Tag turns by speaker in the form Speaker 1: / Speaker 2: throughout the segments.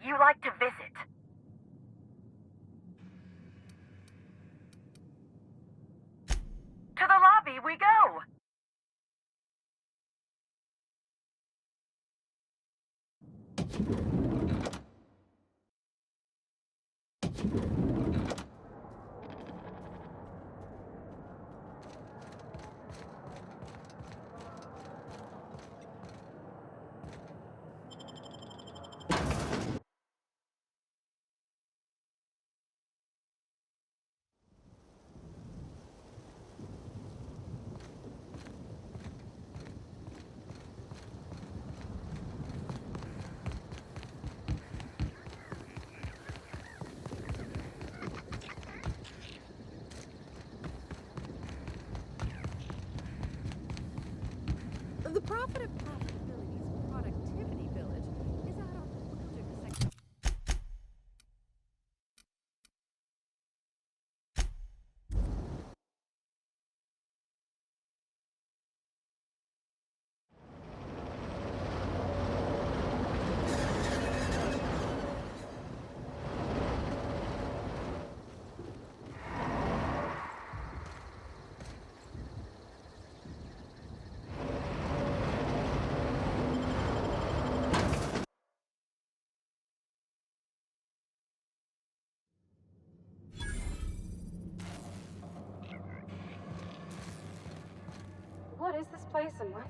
Speaker 1: you like to visit? To the lobby we go!
Speaker 2: The profit of profitability's productivity village is out on the wilderness section. What is this place and what?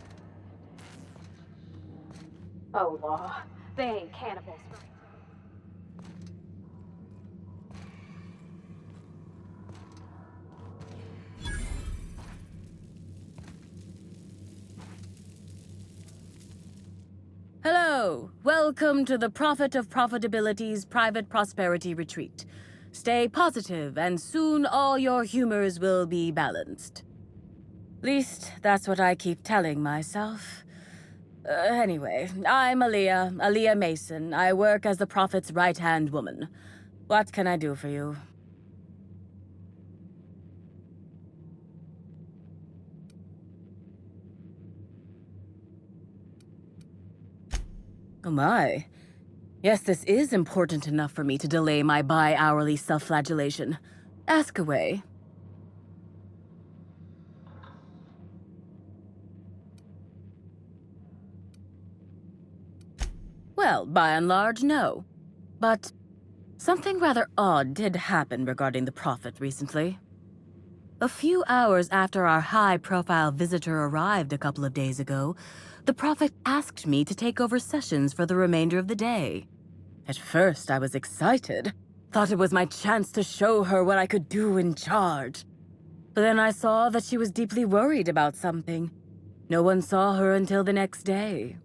Speaker 2: Oh, law. They ain't cannibals, right?
Speaker 3: Hello! Welcome to the Prophet of Profitability's Private Prosperity Retreat. Stay positive, and soon all your humors will be balanced. Least, that's what I keep telling myself. Anyway, I'm Aaliyah Mason. I work as the Prophet's right-hand woman. What can I do for you? Oh my. Yes, this is important enough for me to delay my bi-hourly self-flagellation. Ask away. Well, by and large, no. But something rather odd did happen regarding the Prophet recently. A few hours after our high-profile visitor arrived a couple of days ago, the Prophet asked me to take over sessions for the remainder of the day. At first, I was excited. Thought it was my chance to show her what I could do in charge. But then I saw that she was deeply worried about something. No one saw her until the next day.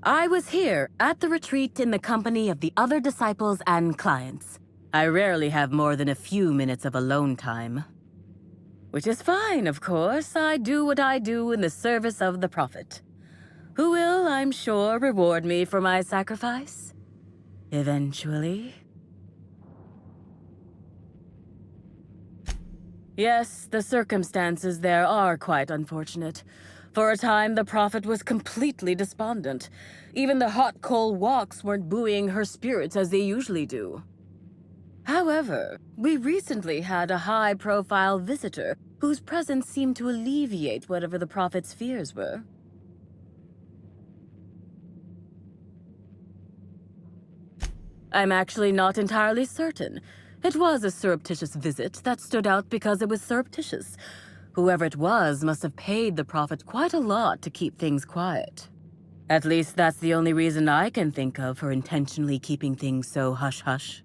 Speaker 3: I was here at the retreat in the company of the other disciples and clients. I rarely have more than a few minutes of alone time. Which is fine, of course. I do what I do in the service of the Prophet, who will, I'm sure, reward me for my sacrifice. Eventually. Yes, the circumstances there are quite unfortunate. For a time, the Prophet was completely despondent. Even the hot coal walks weren't buoying her spirits as they usually do. However, we recently had a high-profile visitor whose presence seemed to alleviate whatever the Prophet's fears were. I'm actually not entirely certain. It was a surreptitious visit that stood out because it was surreptitious. Whoever it was must have paid the Prophet quite a lot to keep things quiet. At least that's the only reason I can think of for intentionally keeping things so hush-hush.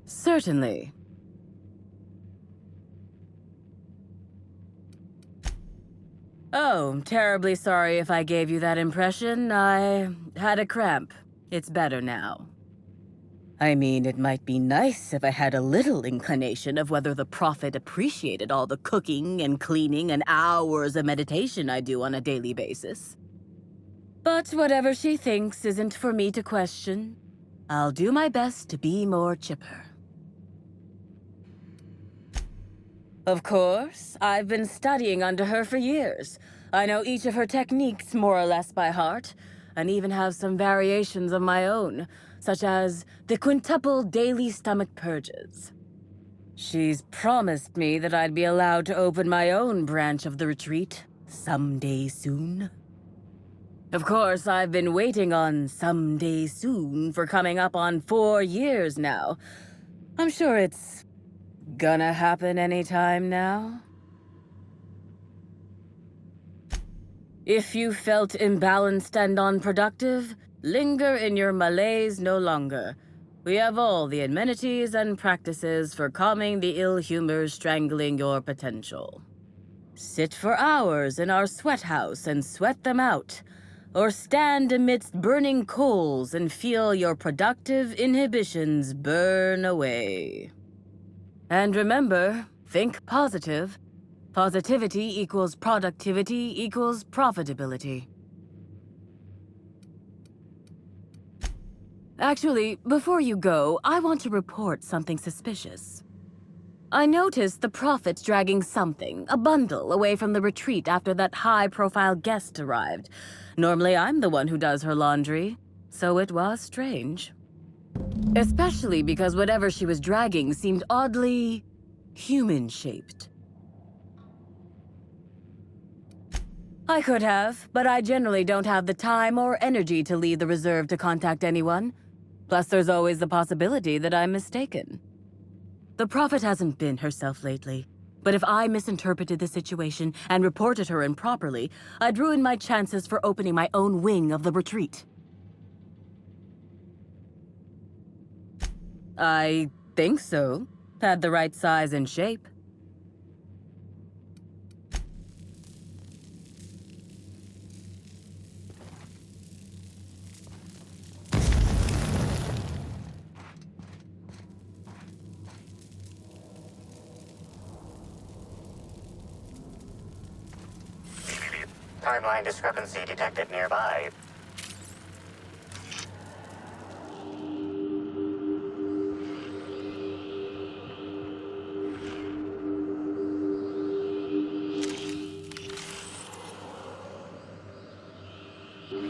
Speaker 3: Certainly. Oh, terribly sorry if I gave you that impression. I had a cramp. It's better now. I mean, it might be nice if I had a little inclination of whether the Prophet appreciated all the cooking and cleaning and hours of meditation I do on a daily basis. But whatever she thinks isn't for me to question. I'll do my best to be more chipper. Of course, I've been studying under her for years. I know each of her techniques more or less by heart, and even have some variations of my own, such as the quintuple daily stomach purges. She's promised me that I'd be allowed to open my own branch of the retreat someday soon. Of course, I've been waiting on someday soon for coming up on 4 years now. I'm sure it's gonna happen anytime now. If you felt imbalanced and unproductive, linger in your malaise no longer. We have all the amenities and practices for calming the ill humors strangling your potential. Sit for hours in our sweat house and sweat them out, or stand amidst burning coals and feel your productive inhibitions burn away. And remember, think positive. Positivity equals productivity equals profitability. Actually, before you go, I want to report something suspicious. I noticed the Prophet's dragging something, a bundle, away from the retreat after that high-profile guest arrived. Normally, I'm the one who does her laundry, so it was strange. Especially because whatever she was dragging seemed oddly human-shaped. I could have, but I generally don't have the time or energy to leave the reserve to contact anyone. Plus, there's always the possibility that I'm mistaken. The Prophet hasn't been herself lately, but if I misinterpreted the situation and reported her improperly, I'd ruin my chances for opening my own wing of the retreat. I think so. Had the right size and shape.
Speaker 4: Timeline discrepancy detected nearby.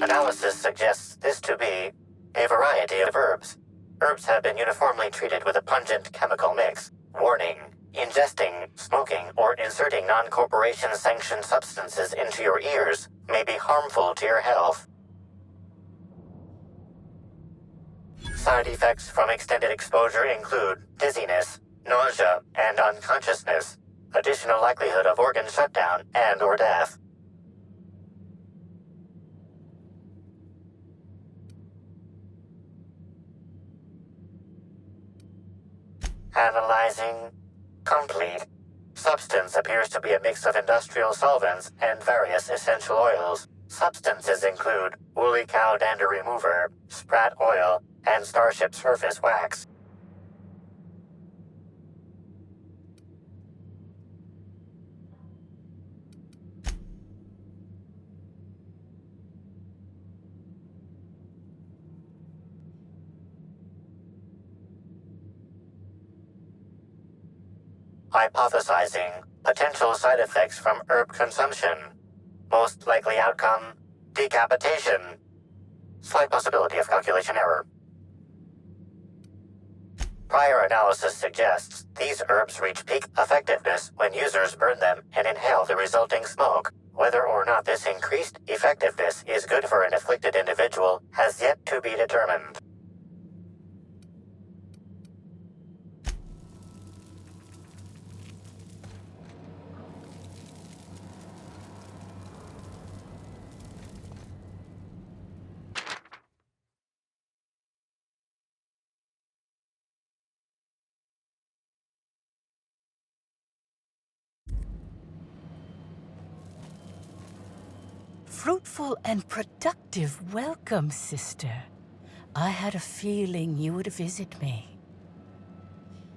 Speaker 4: Analysis suggests this to be a variety of herbs. Herbs have been uniformly treated with a pungent chemical mix. Warning: ingesting, smoking, or inserting non-corporation sanctioned substances into your ears may be harmful to your health. Side effects from extended exposure include dizziness, nausea, and unconsciousness. Additional likelihood of organ shutdown and/or death. Analyzing. Complete. Substance appears to be a mix of industrial solvents and various essential oils. Substances include woolly cow dander remover, sprat oil, and starship surface wax. Hypothesizing. Potential side effects from herb consumption. Most likely outcome, decapitation. Slight possibility of calculation error. Prior analysis suggests these herbs reach peak effectiveness when users burn them and inhale the resulting smoke. Whether or not this increased effectiveness is good for an afflicted individual has yet to be determined.
Speaker 5: Fruitful and productive welcome, sister. I had a feeling you would visit me.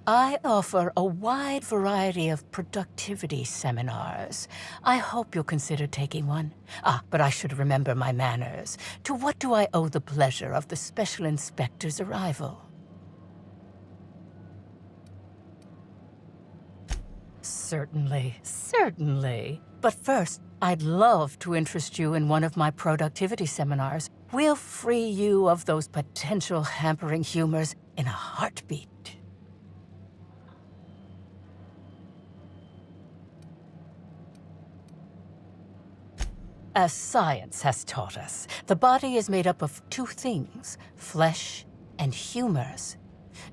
Speaker 5: I offer a wide variety of productivity seminars. I hope you'll consider taking one. But I should remember my manners. To what do I owe the pleasure of the Special Inspector's arrival? Certainly, certainly. But first, I'd love to interest you in one of my productivity seminars. We'll free you of those potential hampering humors in a heartbeat. As science has taught us, the body is made up of two things, flesh and humors.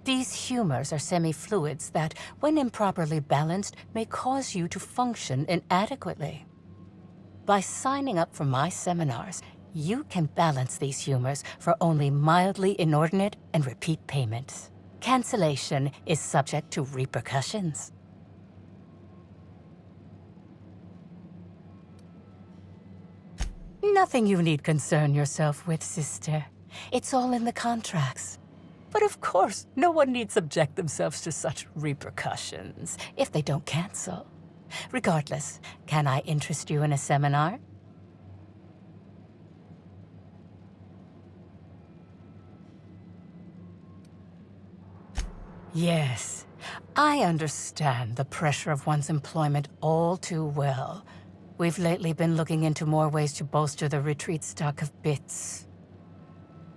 Speaker 5: These humors are semi-fluids that, when improperly balanced, may cause you to function inadequately. By signing up for my seminars, you can balance these humors for only mildly inordinate and repeat payments. Cancellation is subject to repercussions. Nothing you need concern yourself with, sister. It's all in the contracts. But of course, no one need subject themselves to such repercussions if they don't cancel. Regardless, can I interest you in a seminar? Yes, I understand the pressure of one's employment all too well. We've lately been looking into more ways to bolster the retreat stock of bits.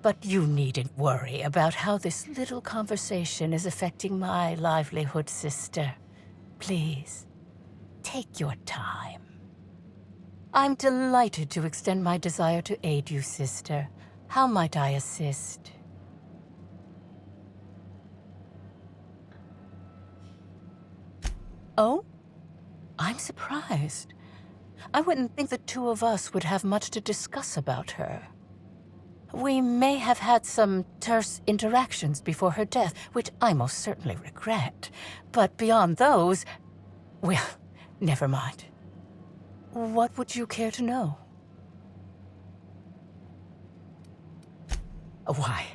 Speaker 5: But you needn't worry about how this little conversation is affecting my livelihood, sister. Please, take your time. I'm delighted to extend my desire to aid you, sister. How might I assist? Oh? I'm surprised. I wouldn't think the two of us would have much to discuss about her. We may have had some terse interactions before her death, which I most certainly regret. But beyond those, well, never mind. What would you care to know? Why,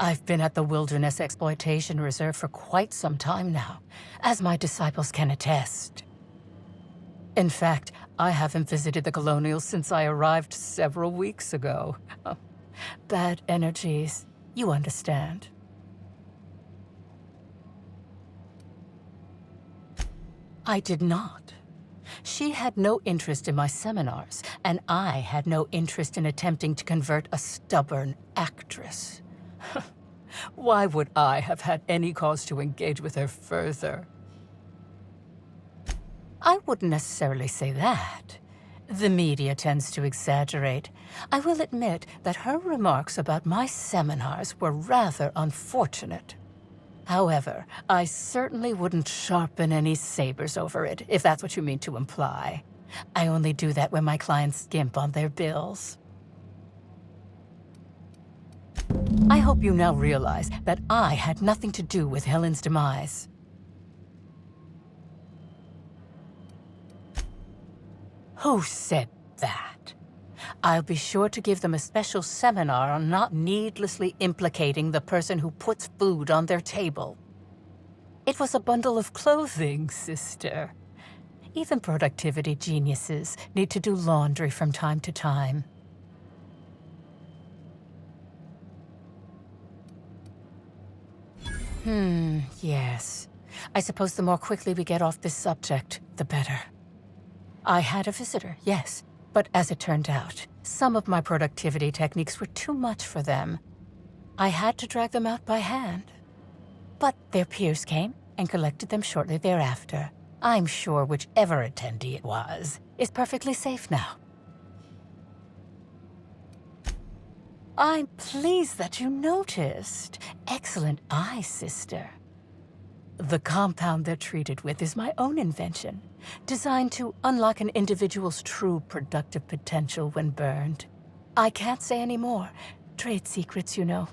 Speaker 5: I've been at the Wilderness Exploitation Reserve for quite some time now, as my disciples can attest. In fact, I haven't visited the Colonials since I arrived several weeks ago. Bad energies, you understand. I did not. She had no interest in my seminars, and I had no interest in attempting to convert a stubborn actress. Why would I have had any cause to engage with her further? I wouldn't necessarily say that. The media tends to exaggerate. I will admit that her remarks about my seminars were rather unfortunate. However, I certainly wouldn't sharpen any sabers over it, if that's what you mean to imply. I only do that when my clients skimp on their bills. I hope you now realize that I had nothing to do with Helen's demise. Who said that? I'll be sure to give them a special seminar on not needlessly implicating the person who puts food on their table. It was a bundle of clothing, sister. Even productivity geniuses need to do laundry from time to time. Yes. I suppose the more quickly we get off this subject, the better. I had a visitor, yes, but as it turned out, some of my productivity techniques were too much for them. I had to drag them out by hand. But their peers came and collected them shortly thereafter. I'm sure whichever attendee it was is perfectly safe now. I'm pleased that you noticed. Excellent eye, sister. The compound they're treated with is my own invention, designed to unlock an individual's true productive potential when burned. I can't say any more. Trade secrets, you know.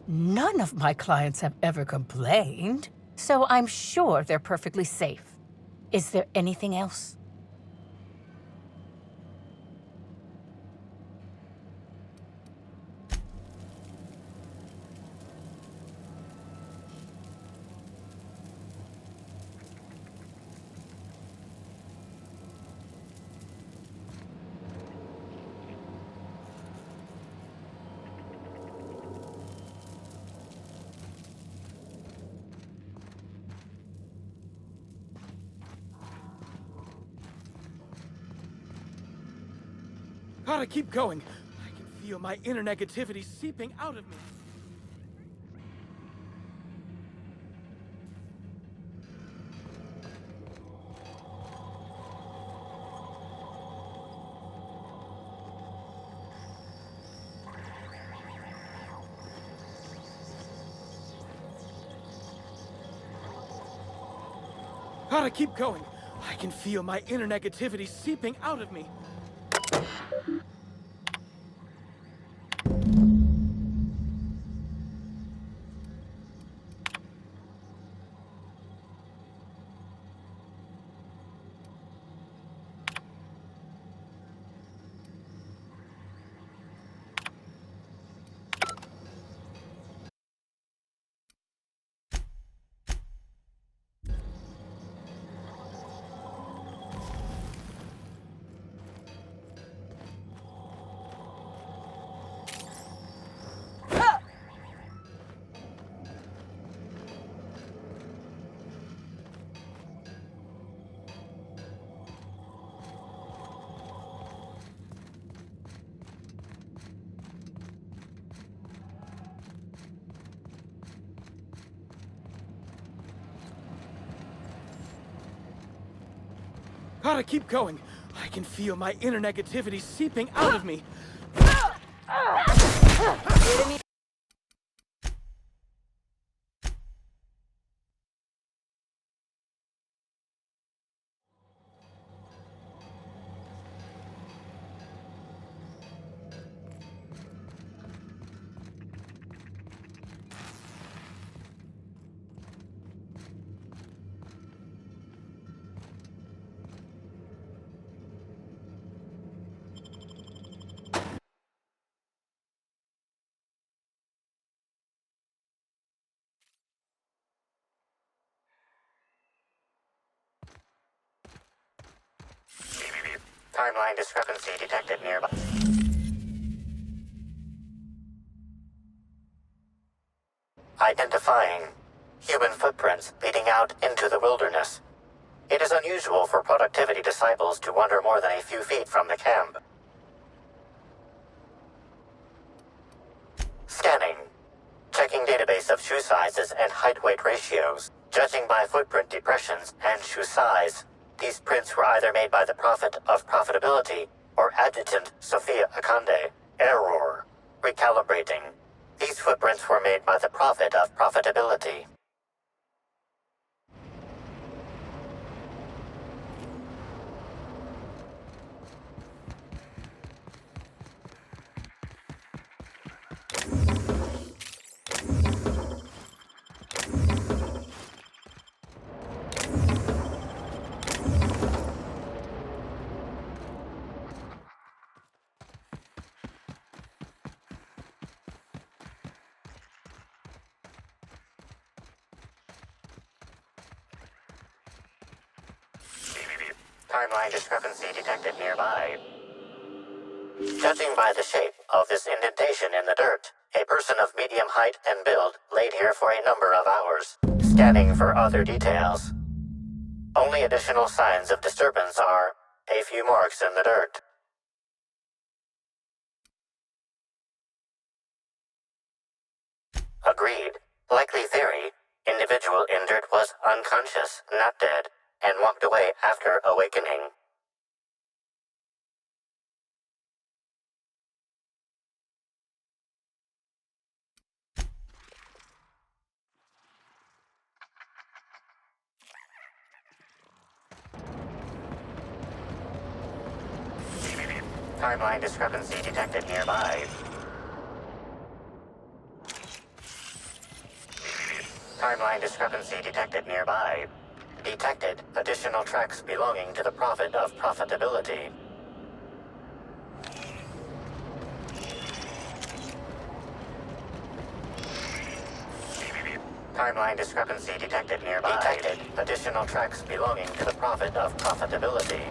Speaker 5: None of my clients have ever complained, so I'm sure they're perfectly safe. Is there anything else?
Speaker 6: Gotta keep going. I can feel my inner negativity seeping out of me. Gotta keep going. I can feel my inner negativity seeping out of me. Gotta keep going. I can feel my inner negativity seeping out of me.
Speaker 4: Timeline discrepancy detected nearby. Identifying human footprints leading out into the wilderness. It is unusual for productivity disciples to wander more than a few feet from the camp. Scanning. Checking database of shoe sizes and height-weight ratios. Judging by footprint depressions and shoe size, these prints were either made by the Prophet of Profitability or Adjutant Sophia Akande. Error. Recalibrating. These footprints were made by the Prophet of Profitability. Timeline discrepancy detected nearby. Judging by the shape of this indentation in the dirt, a person of medium height and build laid here for a number of hours. Scanning for other details. Only additional signs of disturbance are a few marks in the dirt. Agreed. Likely theory. Individual injured was unconscious, not dead, and walked away after awakening. Timeline discrepancy detected nearby. Timeline discrepancy detected nearby. Detected additional tracks belonging to the Prophet of Profitability. Timeline discrepancy detected nearby. Detected additional tracks belonging to the Prophet of Profitability.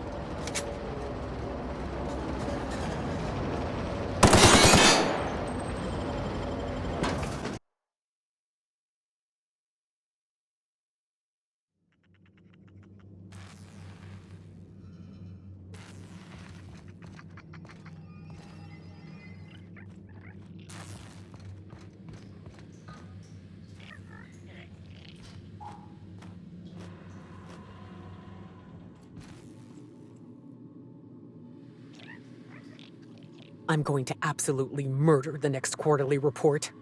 Speaker 7: I'm going to absolutely murder the next quarterly report.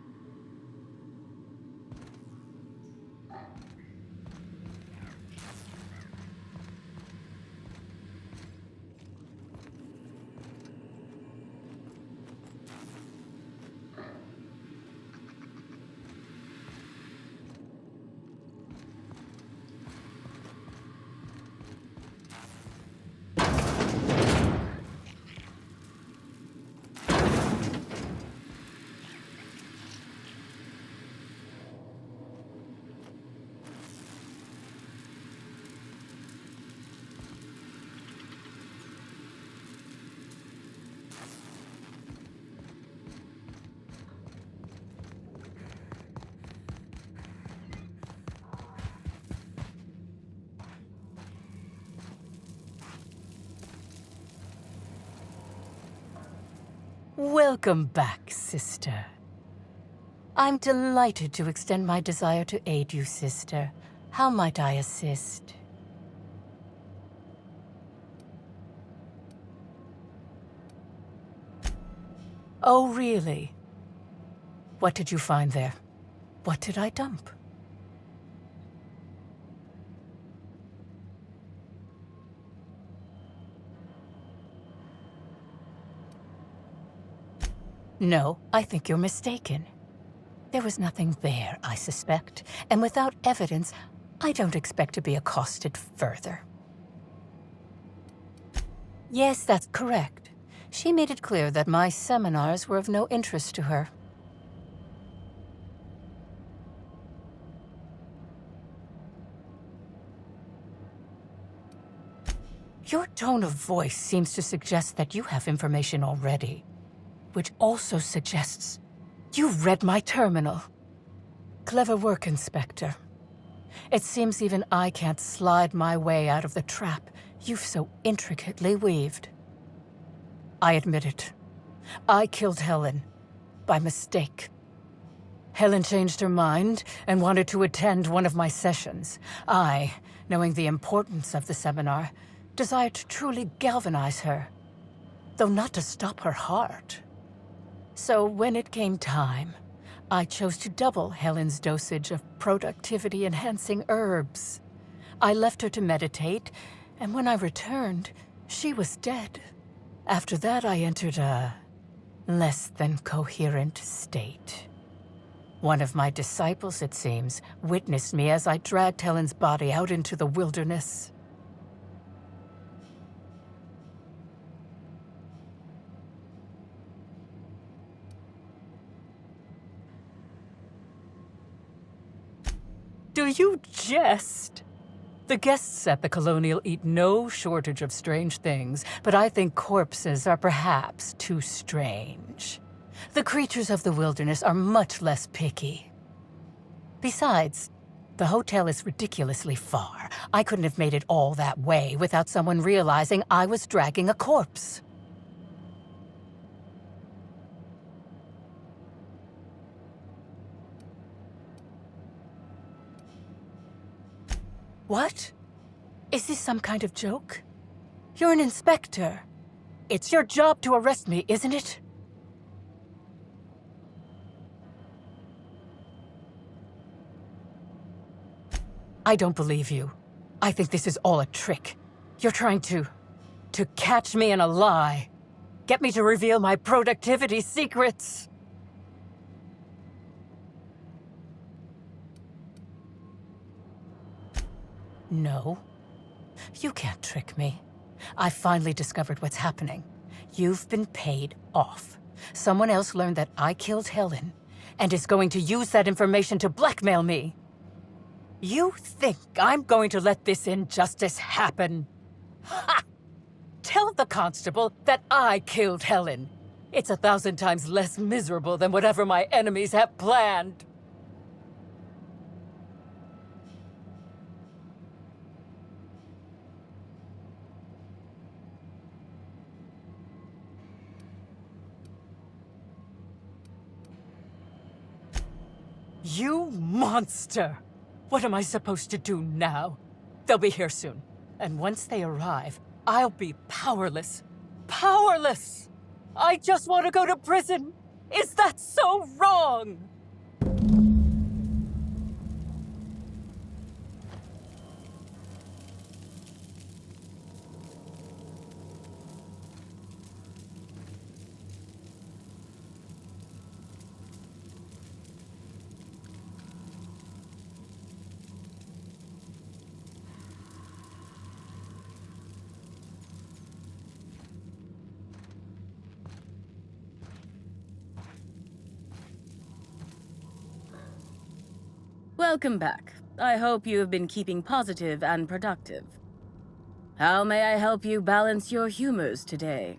Speaker 5: Welcome back, sister. I'm delighted to extend my desire to aid you, sister. How might I assist? Oh, really? What did you find there? What did I dump? No, I think you're mistaken. There was nothing there, I suspect, and without evidence, I don't expect to be accosted further. Yes, that's correct. She made it clear that my seminars were of no interest to her. Your tone of voice seems to suggest that you have information already, which also suggests you've read my terminal. Clever work, Inspector. It seems even I can't slide my way out of the trap you've so intricately weaved. I admit it. I killed Helen. By mistake. Helen changed her mind and wanted to attend one of my sessions. I, knowing the importance of the seminar, desired to truly galvanize her, though not to stop her heart. So when it came time, I chose to double Helen's dosage of productivity-enhancing herbs. I left her to meditate, and when I returned, she was dead. After that, I entered a less than coherent state. One of my disciples, it seems, witnessed me as I dragged Helen's body out into the wilderness. Do you jest? The guests at the Colonial eat no shortage of strange things, but I think corpses are perhaps too strange. The creatures of the wilderness are much less picky. Besides, the hotel is ridiculously far. I couldn't have made it all that way without someone realizing I was dragging a corpse. What? Is this some kind of joke? You're an inspector. It's your job to arrest me, isn't it? I don't believe you. I think this is all a trick. You're trying to catch me in a lie. Get me to reveal my productivity secrets. No. You can't trick me. I finally discovered what's happening. You've been paid off. Someone else learned that I killed Helen, and is going to use that information to blackmail me. You think I'm going to let this injustice happen? Ha! Tell the constable that I killed Helen. It's 1,000 times less miserable than whatever my enemies have planned. You monster! What am I supposed to do now? They'll be here soon. And once they arrive, I'll be powerless. Powerless! I just want to go to prison. Is that so wrong?
Speaker 3: Welcome back. I hope you have been keeping positive and productive. How may I help you balance your humors today?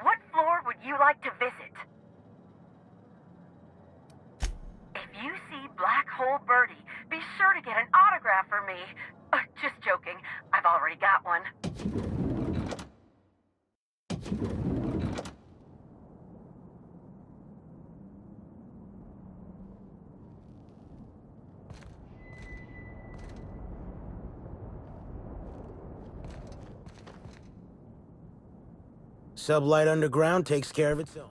Speaker 1: What floor would you like to visit? If you see Black Hole Birdie, be sure to get an autograph for me. Just joking. I've already got one.
Speaker 8: Sublight Underground takes care of its own.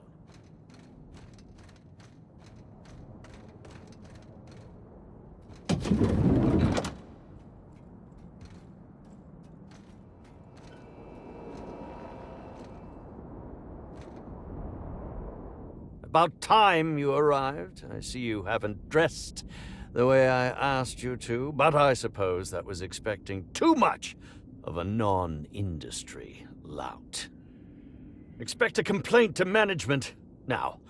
Speaker 9: About time you arrived. I see you haven't dressed the way I asked you to, but I suppose that was expecting too much of a non-industry lout. Expect a complaint to management. Now,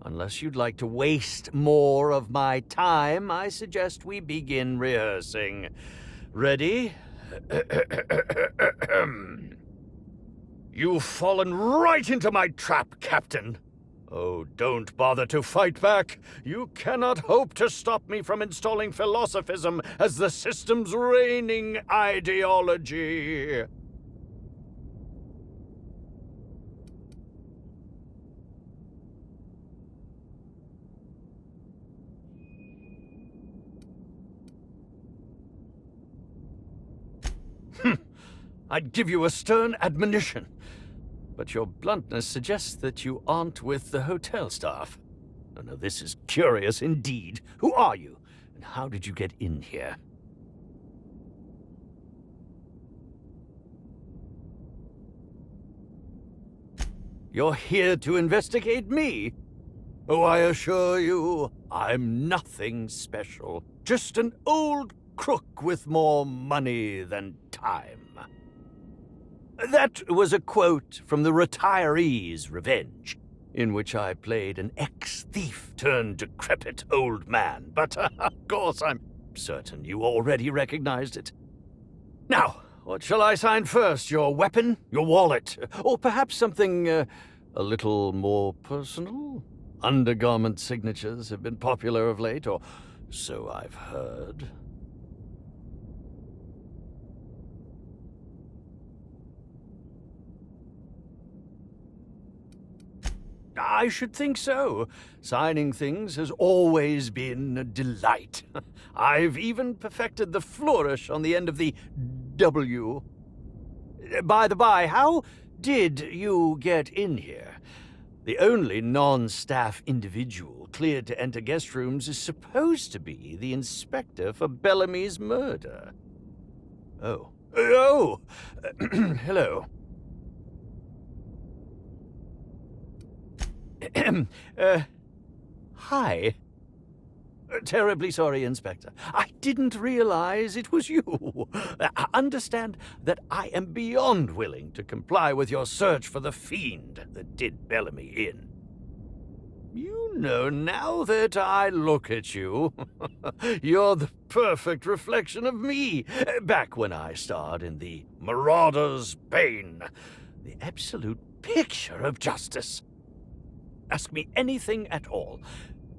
Speaker 9: unless you'd like to waste more of my time, I suggest we begin rehearsing. Ready? You've fallen right into my trap, Captain. Oh, don't bother to fight back. You cannot hope to stop me from installing philosophism as the system's reigning ideology. I'd give you a stern admonition, but your bluntness suggests that you aren't with the hotel staff. Oh, no, this is curious indeed. Who are you, and how did you get in here? You're here to investigate me? Oh, I assure you, I'm nothing special. Just an old crook with more money than time. That was a quote from The Retiree's Revenge, in which I played an ex-thief turned decrepit old man, but of course I'm certain you already recognized it. Now, what shall I sign first? Your weapon? Your wallet? Or perhaps something a little more personal? Undergarment signatures have been popular of late, or so I've heard. I should think so. Signing things has always been a delight. I've even perfected the flourish on the end of the W. By the by, how did you get in here? The only non-staff individual cleared to enter guest rooms is supposed to be the inspector for Bellamy's murder. Oh. Oh! Hello. Hi. Terribly sorry, Inspector. I didn't realize it was you. Understand that I am beyond willing to comply with your search for the fiend that did Bellamy in. You know, now that I look at you, you're the perfect reflection of me, back when I starred in the Marauder's Bane, the absolute picture of justice. Ask me anything at all.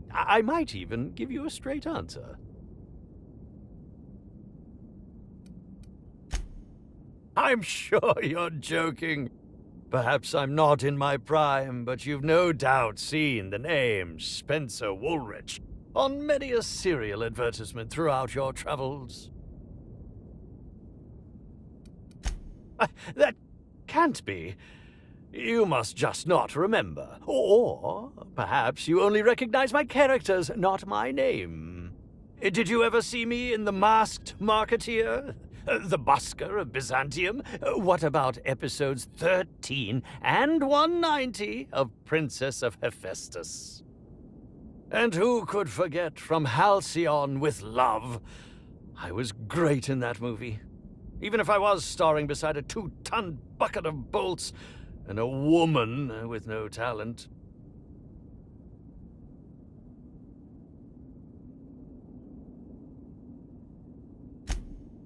Speaker 9: I might even give you a straight answer. I'm sure you're joking. Perhaps I'm not in my prime, but you've no doubt seen the name Spencer Woolrich on many a serial advertisement throughout your travels. That can't be. You must just not remember. Or perhaps you only recognize my characters, not my name. Did you ever see me in The Masked Marketeer? The Busker of Byzantium? What about episodes 13 and 190 of Princess of Hephaestus? And who could forget From Halcyon with Love? I was great in that movie. Even if I was starring beside a 2-ton bucket of bolts and a woman with no talent.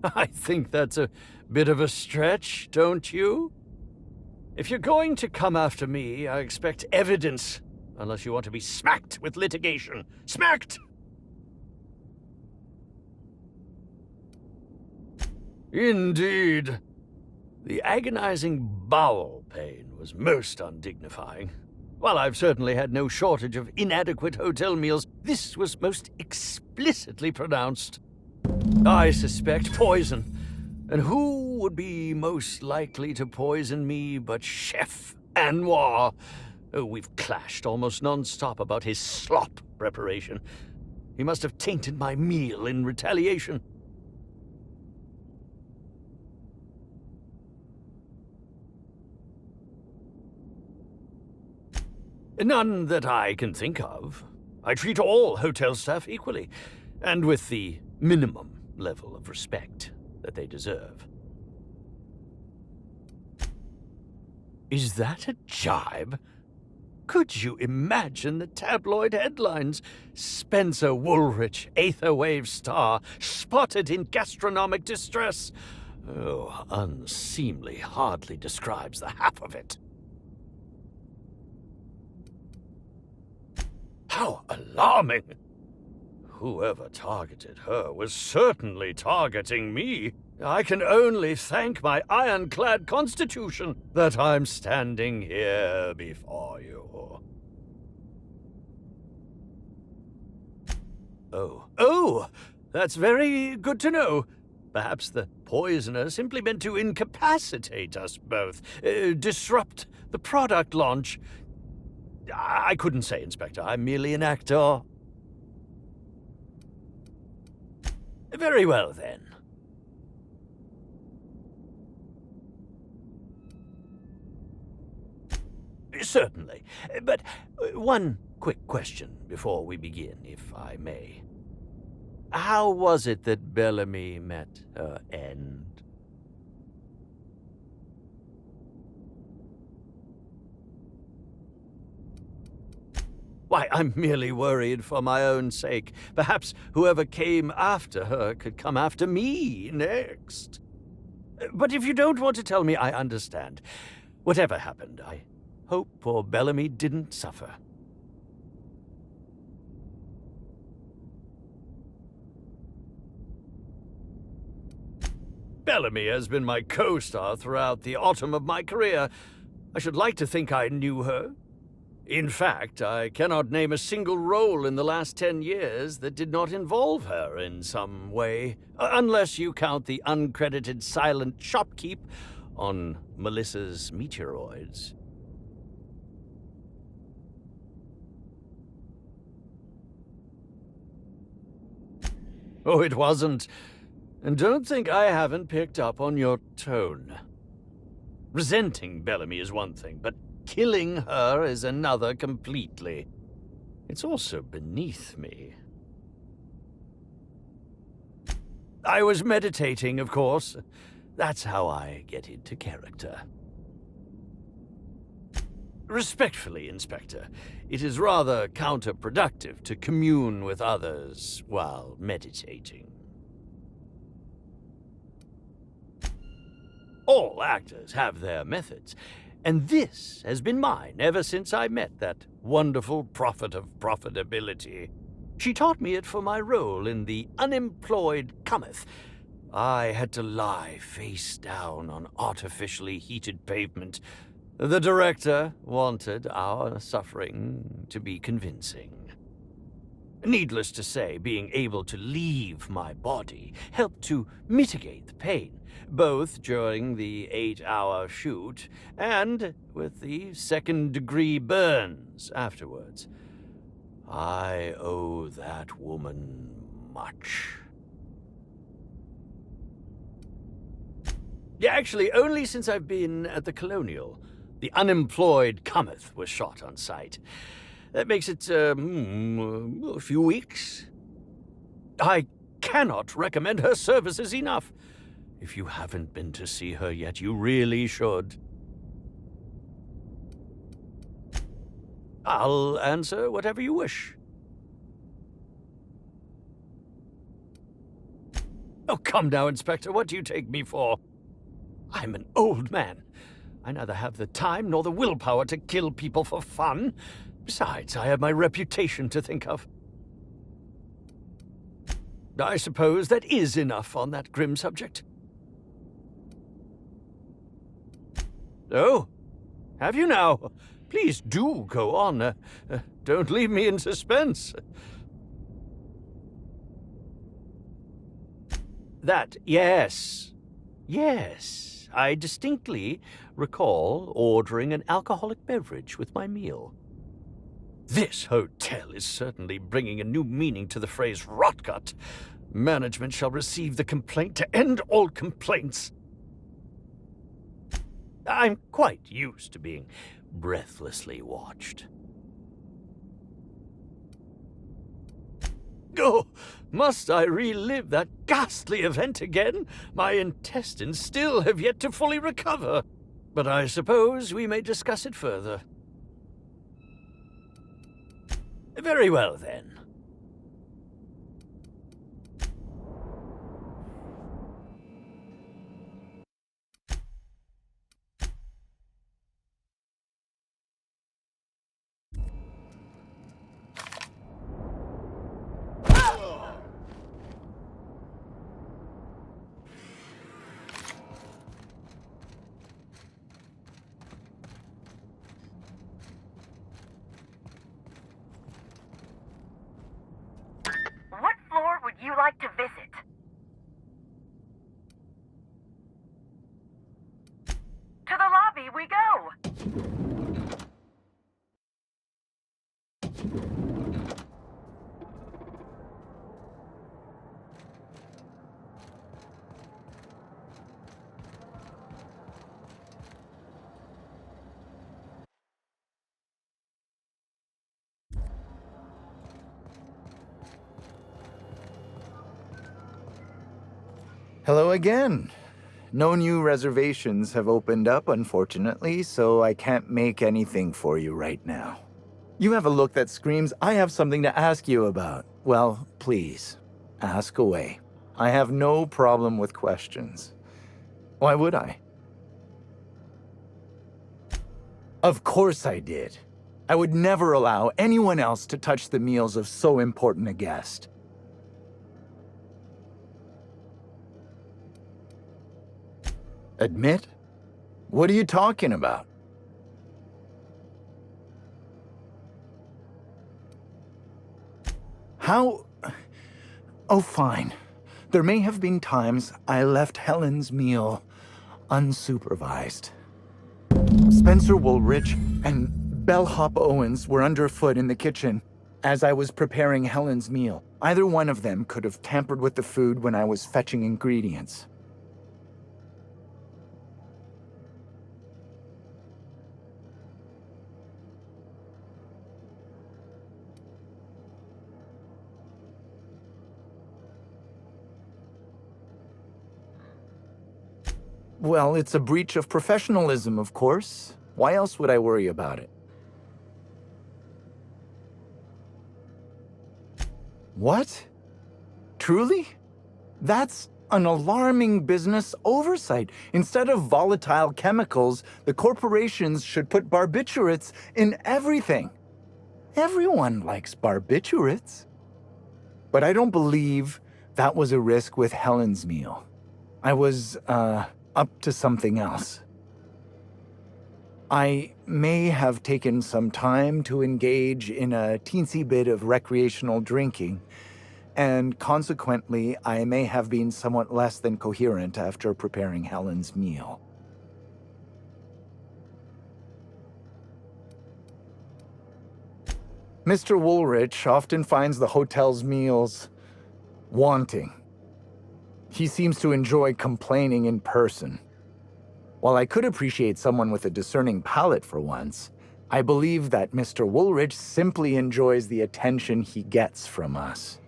Speaker 9: I think that's a bit of a stretch, don't you? If you're going to come after me, I expect evidence, unless you want to be smacked with litigation. Smacked! Indeed. The agonizing bowel pain was most undignifying. While I've certainly had no shortage of inadequate hotel meals, this was most explicitly pronounced. I suspect poison. And who would be most likely to poison me but Chef Anwar? Oh, we've clashed almost non-stop about his slop preparation. He must have tainted my meal in retaliation. None that I can think of. I treat all hotel staff equally, and with the minimum level of respect that they deserve. Is that a jibe? Could you imagine the tabloid headlines? Spencer Woolrich, Aetherwave star, spotted in gastronomic distress. Oh, unseemly hardly describes the half of it. How alarming! Whoever targeted her was certainly targeting me. I can only thank my ironclad constitution that I'm standing here before you. Oh, that's very good to know. Perhaps the poisoner simply meant to incapacitate us both, disrupt the product launch. I couldn't say, Inspector. I'm merely an actor. Very well, then. Certainly. But one quick question before we begin, if I may. How was it that Bellamy met her end? Why, I'm merely worried for my own sake. Perhaps whoever came after her could come after me next. But if you don't want to tell me, I understand. Whatever happened, I hope poor Bellamy didn't suffer. Bellamy has been my co-star throughout the autumn of my career. I should like to think I knew her. In fact, I cannot name a single role in the last 10 years that did not involve her in some way, unless you count the uncredited silent shopkeep on Melissa's Meteoroids. Oh, it wasn't. And don't think I haven't picked up on your tone. Resenting Bellamy is one thing, but killing her is another completely. It's also beneath me. I was meditating, of course. That's how I get into character. Respectfully, Inspector, it is rather counterproductive to commune with others while meditating. All actors have their methods, and this has been mine ever since I met that wonderful prophet of profitability. She taught me it for my role in The Unemployed Cometh. I had to lie face down on artificially heated pavement. The director wanted our suffering to be convincing. Needless to say, being able to leave my body helped to mitigate the pain, both during the 8-hour shoot and with the second-degree burns afterwards. I owe that woman much. Yeah, actually, only since I've been at the Colonial. The Unemployed Cometh was shot on site. That makes it, a few weeks. I cannot recommend her services enough. If you haven't been to see her yet, you really should. I'll answer whatever you wish. Oh, come now, Inspector. What do you take me for? I'm an old man. I neither have the time nor the willpower to kill people for fun. Besides, I have my reputation to think of. I suppose that is enough on that grim subject. Oh, have you now? Please do go on. Don't leave me in suspense. Yes. Yes, I distinctly recall ordering an alcoholic beverage with my meal. This hotel is certainly bringing a new meaning to the phrase rotgut. Management shall receive the complaint to end all complaints. I'm quite used to being breathlessly watched. Oh, must I relive that ghastly event again? My intestines still have yet to fully recover. But I suppose we may discuss it further. Very well, then.
Speaker 1: What floor would you like to visit? To the lobby we go!
Speaker 10: Hello again. No new reservations have opened up, unfortunately, so I can't make anything for you right now. You have a look that screams, I have something to ask you about. Well, please, ask away. I have no problem with questions. Why would I? Of course I did. I would never allow anyone else to touch the meals of so important a guest. Admit? What are you talking about? How? Oh, fine. There may have been times I left Helen's meal unsupervised. Spencer Woolrich and Bellhop Owens were underfoot in the kitchen. as I was preparing Helen's meal. Either one of them could have tampered with the food when I was fetching ingredients. Well, it's a breach of professionalism, of course. Why else would I worry about it? What? Truly? That's an alarming business oversight. Instead of volatile chemicals, the corporations should put barbiturates in everything. Everyone likes barbiturates. But I don't believe that was a risk with Helen's meal. I was, up to something else. I may have taken some time to engage in a teensy bit of recreational drinking, and consequently, I may have been somewhat less than coherent after preparing Helen's meal. Mr. Woolrich often finds the hotel's meals wanting. He seems to enjoy complaining in person. While I could appreciate someone with a discerning palate for once, I believe that Mr. Woolrich simply enjoys the attention he gets from us.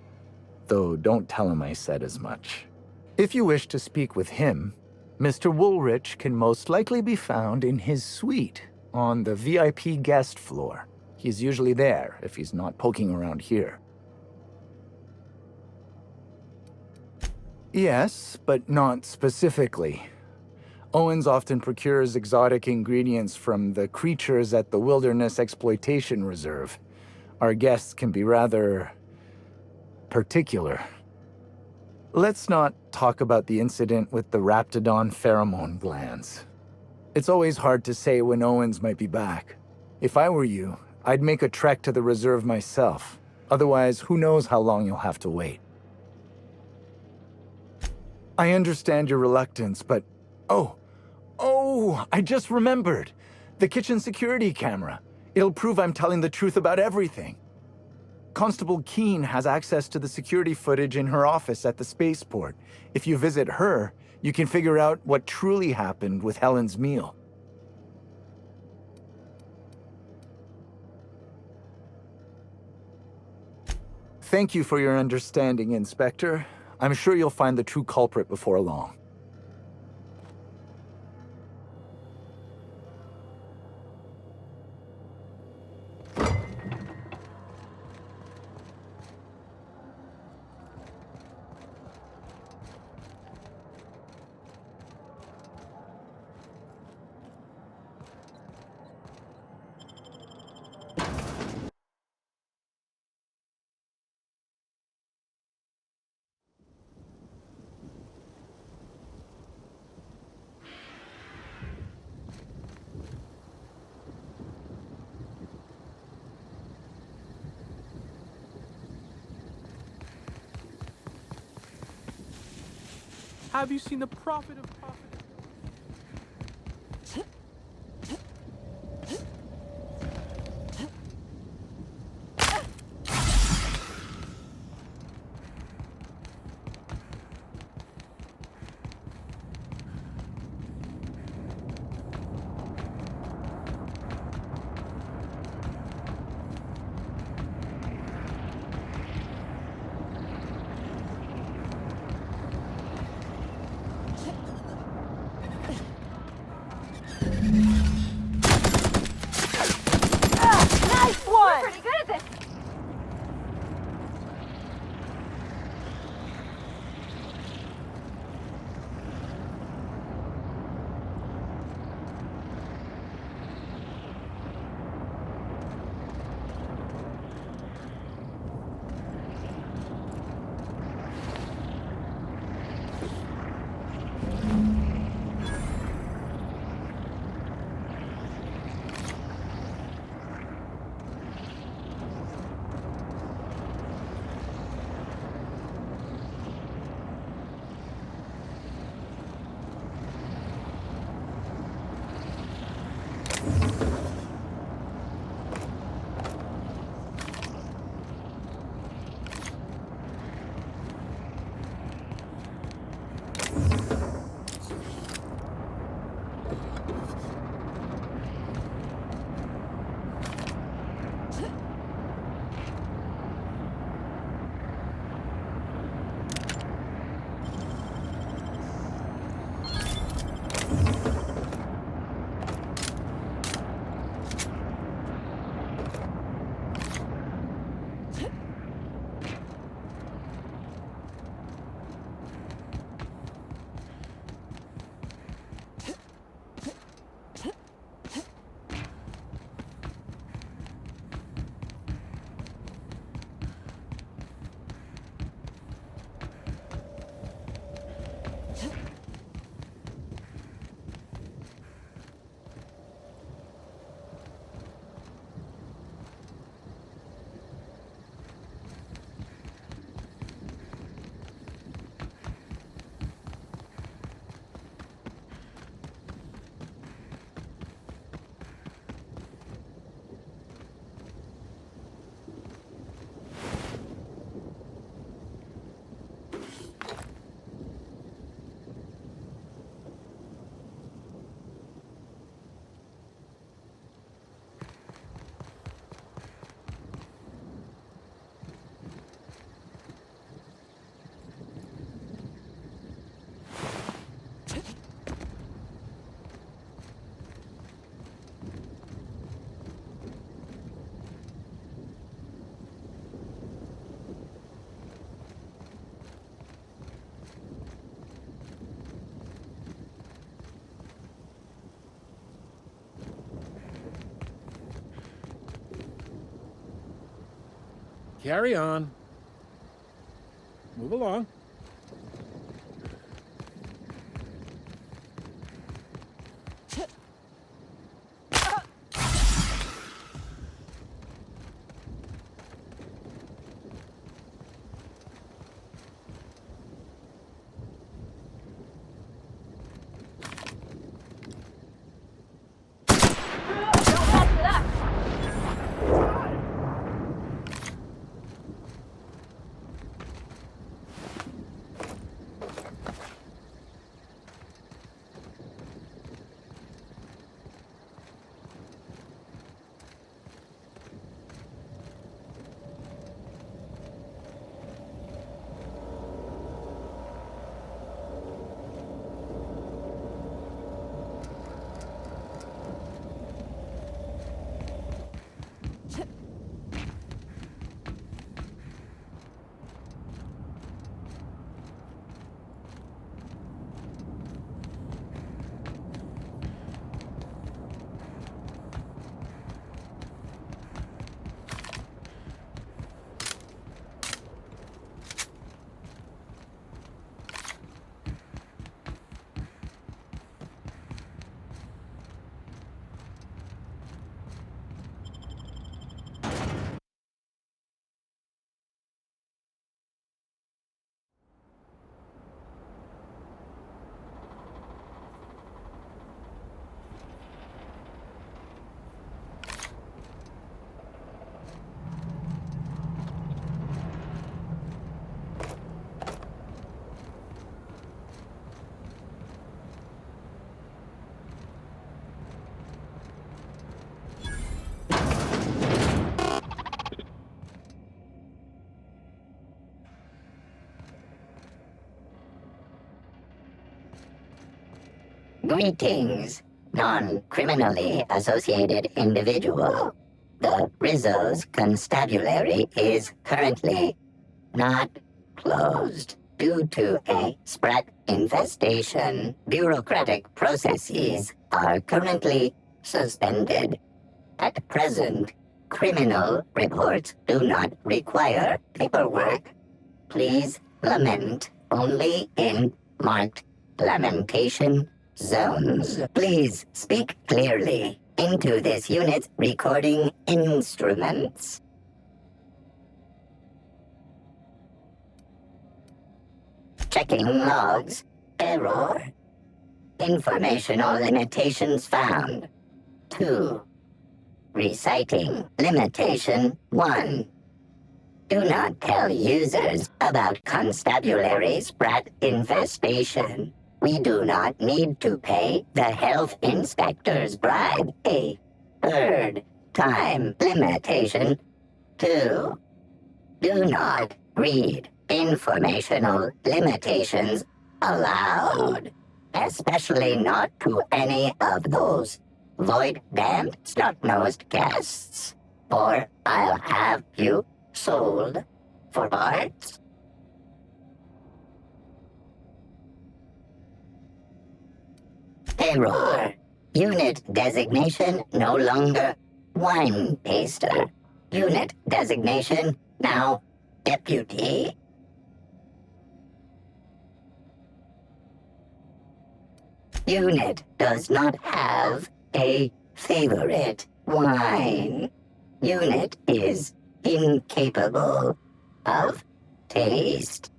Speaker 10: Though don't tell him I said as much. If you wish to speak with him, Mr. Woolrich can most likely be found in his suite on the VIP guest floor. He's usually there if he's not poking around here. Yes, but not specifically. Owens often procures exotic ingredients from the creatures at the Wilderness Exploitation Reserve. Our guests can be rather particular. Let's not talk about the incident with the Raptidon pheromone glands. It's always hard to say when Owens might be back. If I were you, I'd make a trek to the reserve myself. Otherwise, who knows how long you'll have to wait. I understand your reluctance, but... Oh, I just remembered. The kitchen security camera. It'll prove I'm telling the truth about everything. Constable Keene has access to the security footage in her office at the spaceport. If you visit her, you can figure out what truly happened with Helen's meal. Thank you for your understanding, Inspector. I'm sure you'll find the true culprit before long.
Speaker 6: Have you seen the profit of profit?
Speaker 1: Nice one! We're pretty good at this.
Speaker 6: Carry on. Move along.
Speaker 11: Greetings, non-criminally associated individual. The Rizzo's constabulary is currently not closed due to a sprat infestation. Bureaucratic processes are currently suspended. At present, criminal reports do not require paperwork. Please lament only in marked lamentation zones. Please speak clearly into this unit's recording instruments. Checking logs. Error. Informational limitations found. 2. Reciting limitation 1. Do not tell users about constabulary sprat infestation. We do not need to pay the health inspector's bribe. A third time limitation 2. Do not read informational limitations aloud, especially not to any of those void-damned snot-nosed guests, or I'll have you sold for parts. Error. Unit designation no longer wine taster. Unit designation now deputy. Unit does not have a favorite wine. Unit is incapable of taste.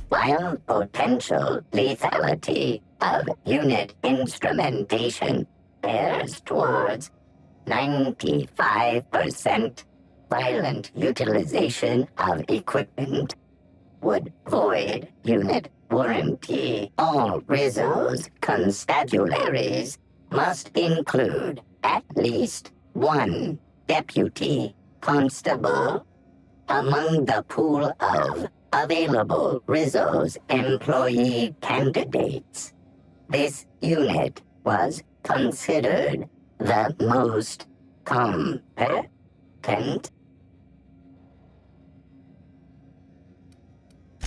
Speaker 11: While potential lethality of unit instrumentation bears towards 95% violent utilization of equipment, would void unit warranty. All Rizzo's constabularies must include at least one deputy constable among the pool of available Rizzo's employee candidates. This unit was considered the most competent.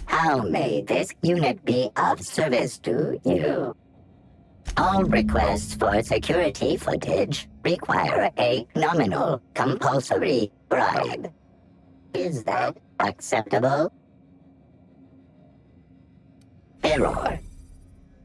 Speaker 11: How may this unit be of service to you? All requests for security footage require a nominal compulsory bribe. Is that acceptable? Error.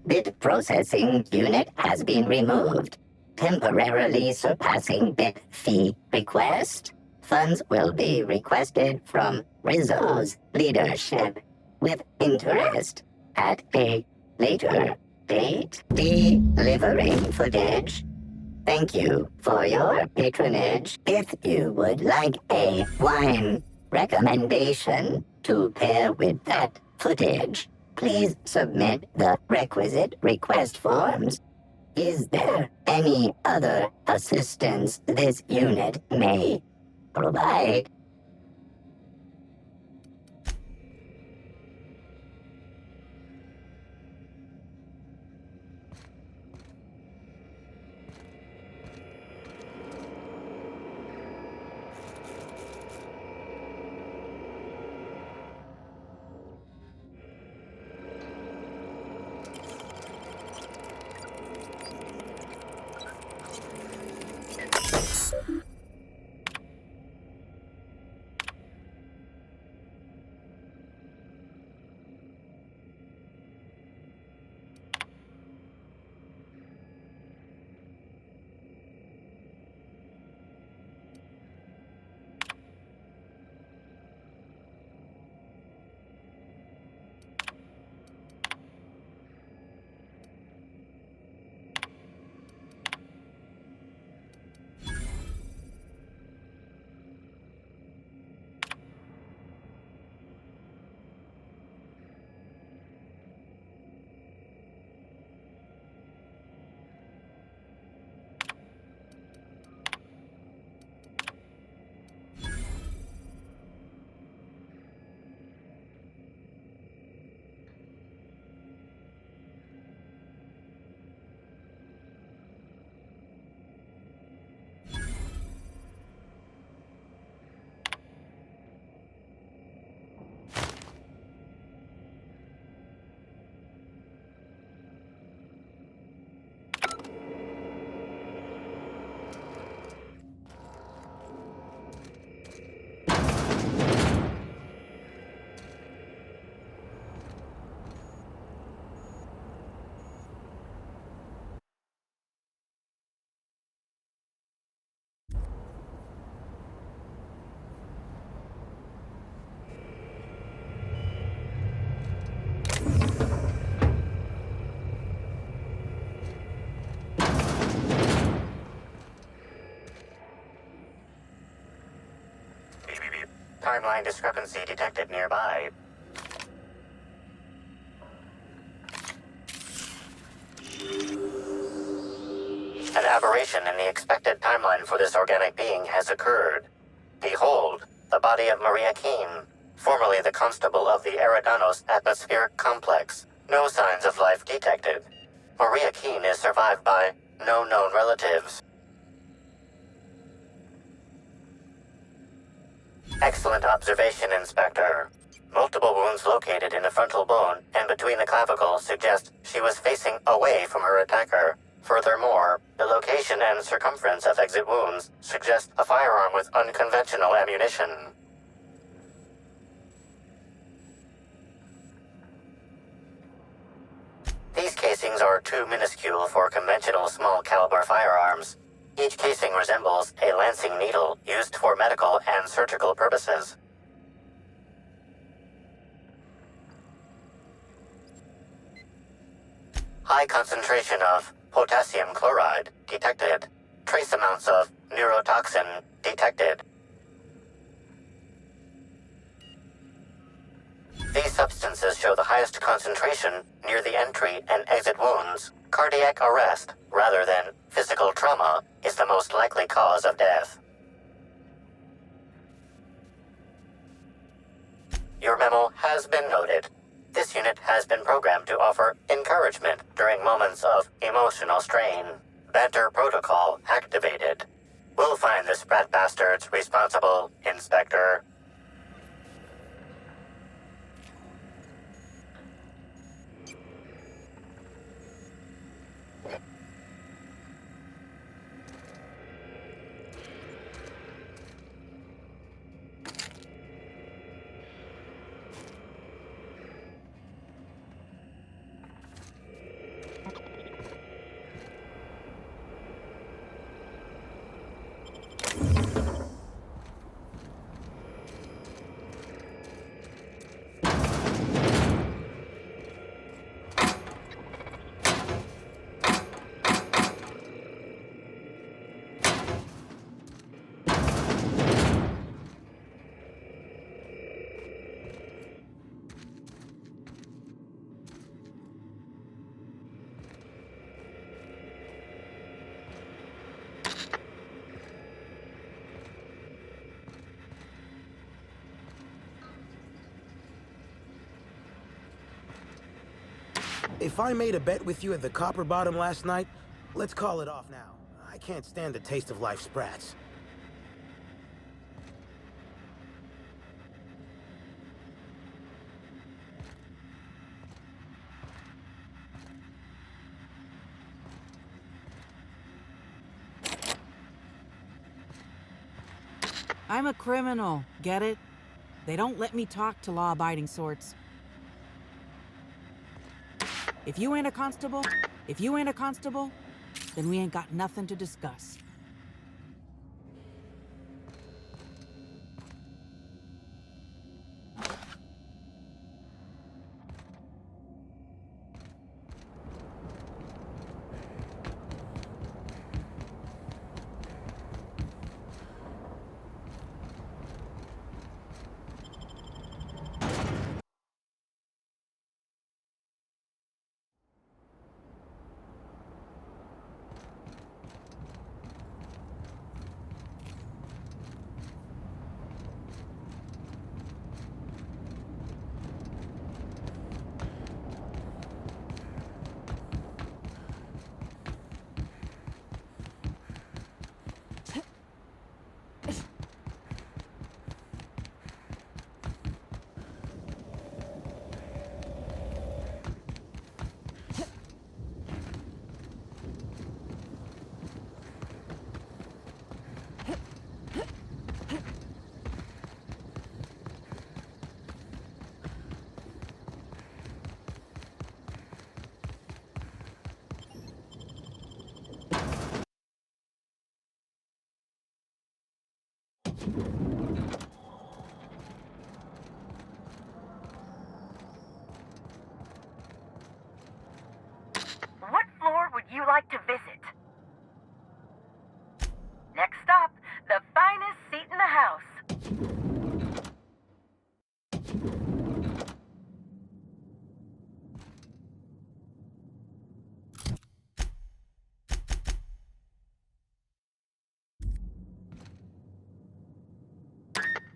Speaker 11: Bit processing unit has been removed, temporarily surpassing bit fee request. Funds will be requested from Rizzo's leadership with interest at a later date. Delivering footage. Thank you for your patronage. If you would like a wine recommendation to pair with that footage, please submit the requisite request forms. Is there any other assistance this unit may provide?
Speaker 4: Timeline discrepancy detected nearby. An aberration in the expected timeline for this organic being has occurred. Behold, the body of Maria Keene, formerly the constable of the Eridanos atmospheric complex. No signs of life detected. Maria Keene is survived by no known relatives. Excellent observation, Inspector. Multiple wounds located in the frontal bone and between the clavicles suggest she was facing away from her attacker. Furthermore, the location and circumference of exit wounds suggest a firearm with unconventional ammunition. These casings are too minuscule for conventional small-caliber firearms. Each casing resembles a lancing needle used for medical and surgical purposes. High concentration of potassium chloride detected. Trace amounts of neurotoxin detected. These substances show the highest concentration near the entry and exit wounds. Cardiac arrest, rather than physical trauma, is the most likely cause of death. Your memo has been noted. This unit has been programmed to offer encouragement during moments of emotional strain. Banter protocol activated. We'll find the sprat bastards responsible, Inspector.
Speaker 8: If I made a bet with you at the Copper Bottom last night, let's call it off now. I can't stand the taste of life sprats.
Speaker 12: I'm a criminal, get it? They don't let me talk to law-abiding sorts. If you ain't a constable, then we ain't got nothing to discuss.
Speaker 1: What floor would you like to visit? Next stop, the finest seat in the house.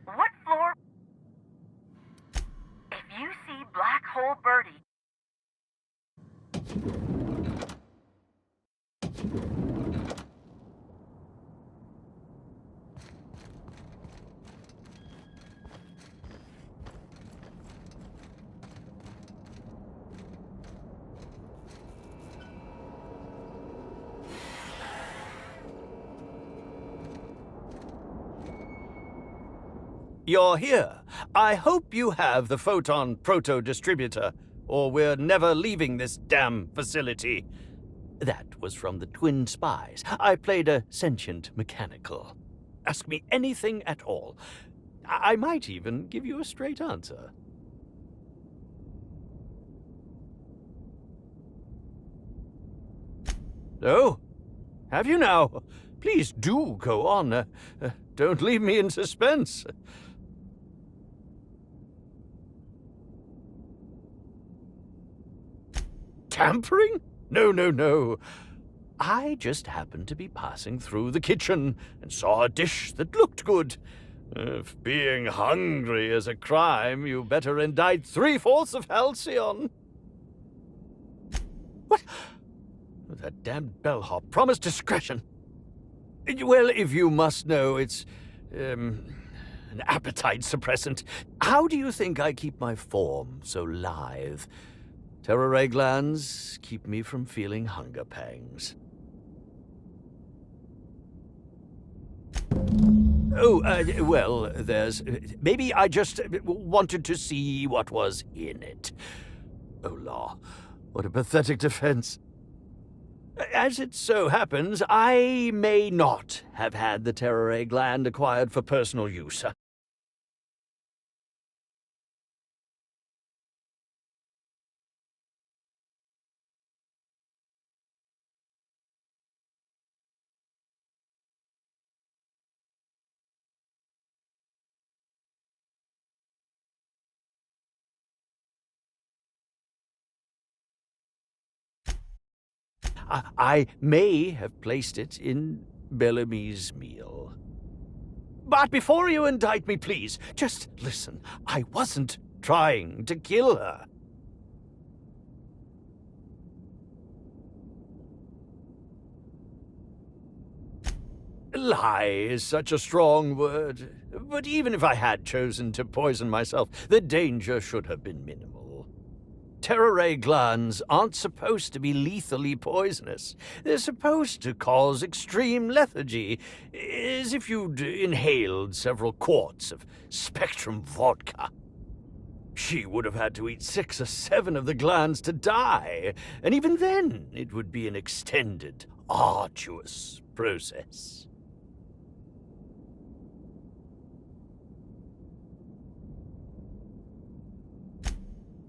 Speaker 1: What floor? If you see Black Hole Birdie,
Speaker 9: You're here. I hope you have the photon proto-distributor, or we're never leaving this damn facility. That was from the Twin Spies. I played a sentient mechanical. Ask me anything at all. I might even give you a straight answer. Oh, have you now? Please do go on. Don't leave me in suspense. Tampering? No, no, no. I just happened to be passing through the kitchen and saw a dish that looked good. If being hungry is a crime, you better indict 3/4 of Halcyon. What? That damned bellhop promised discretion. Well, if you must know, it's, an appetite suppressant. How do you think I keep my form so lithe? Terror glands keep me from feeling hunger pangs. Oh, well, there's... Maybe I just wanted to see what was in it. Oh, law. What a pathetic defense. As it so happens, I may not have had the terror gland acquired for personal use. I may have placed it in Bellamy's meal. But before you indict me, please, just listen. I wasn't trying to kill her. Lie is such a strong word, but even if I had chosen to poison myself, the danger should have been minimal. Terra ray glands aren't supposed to be lethally poisonous. They're supposed to cause extreme lethargy, as if you'd inhaled several quarts of Spectrum vodka. She would have had to eat 6 or 7 of the glands to die, and even then it would be an extended, arduous process.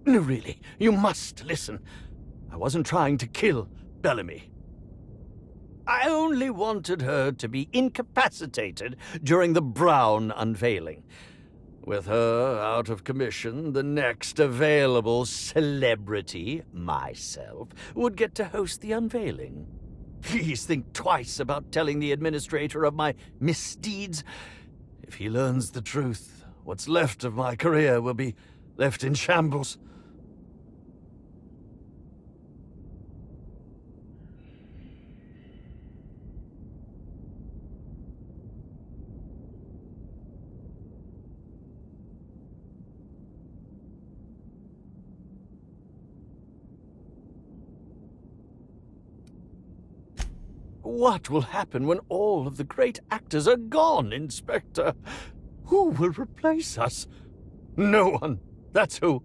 Speaker 9: No, really, you must listen. I wasn't trying to kill Bellamy. I only wanted her to be incapacitated during the Brown unveiling. With her out of commission, the next available celebrity, myself, would get to host the unveiling. Please think twice about telling the administrator of my misdeeds. If he learns the truth, what's left of my career will be left in shambles. What will happen when all of the great actors are gone, Inspector? Who will replace us? No one. That's who.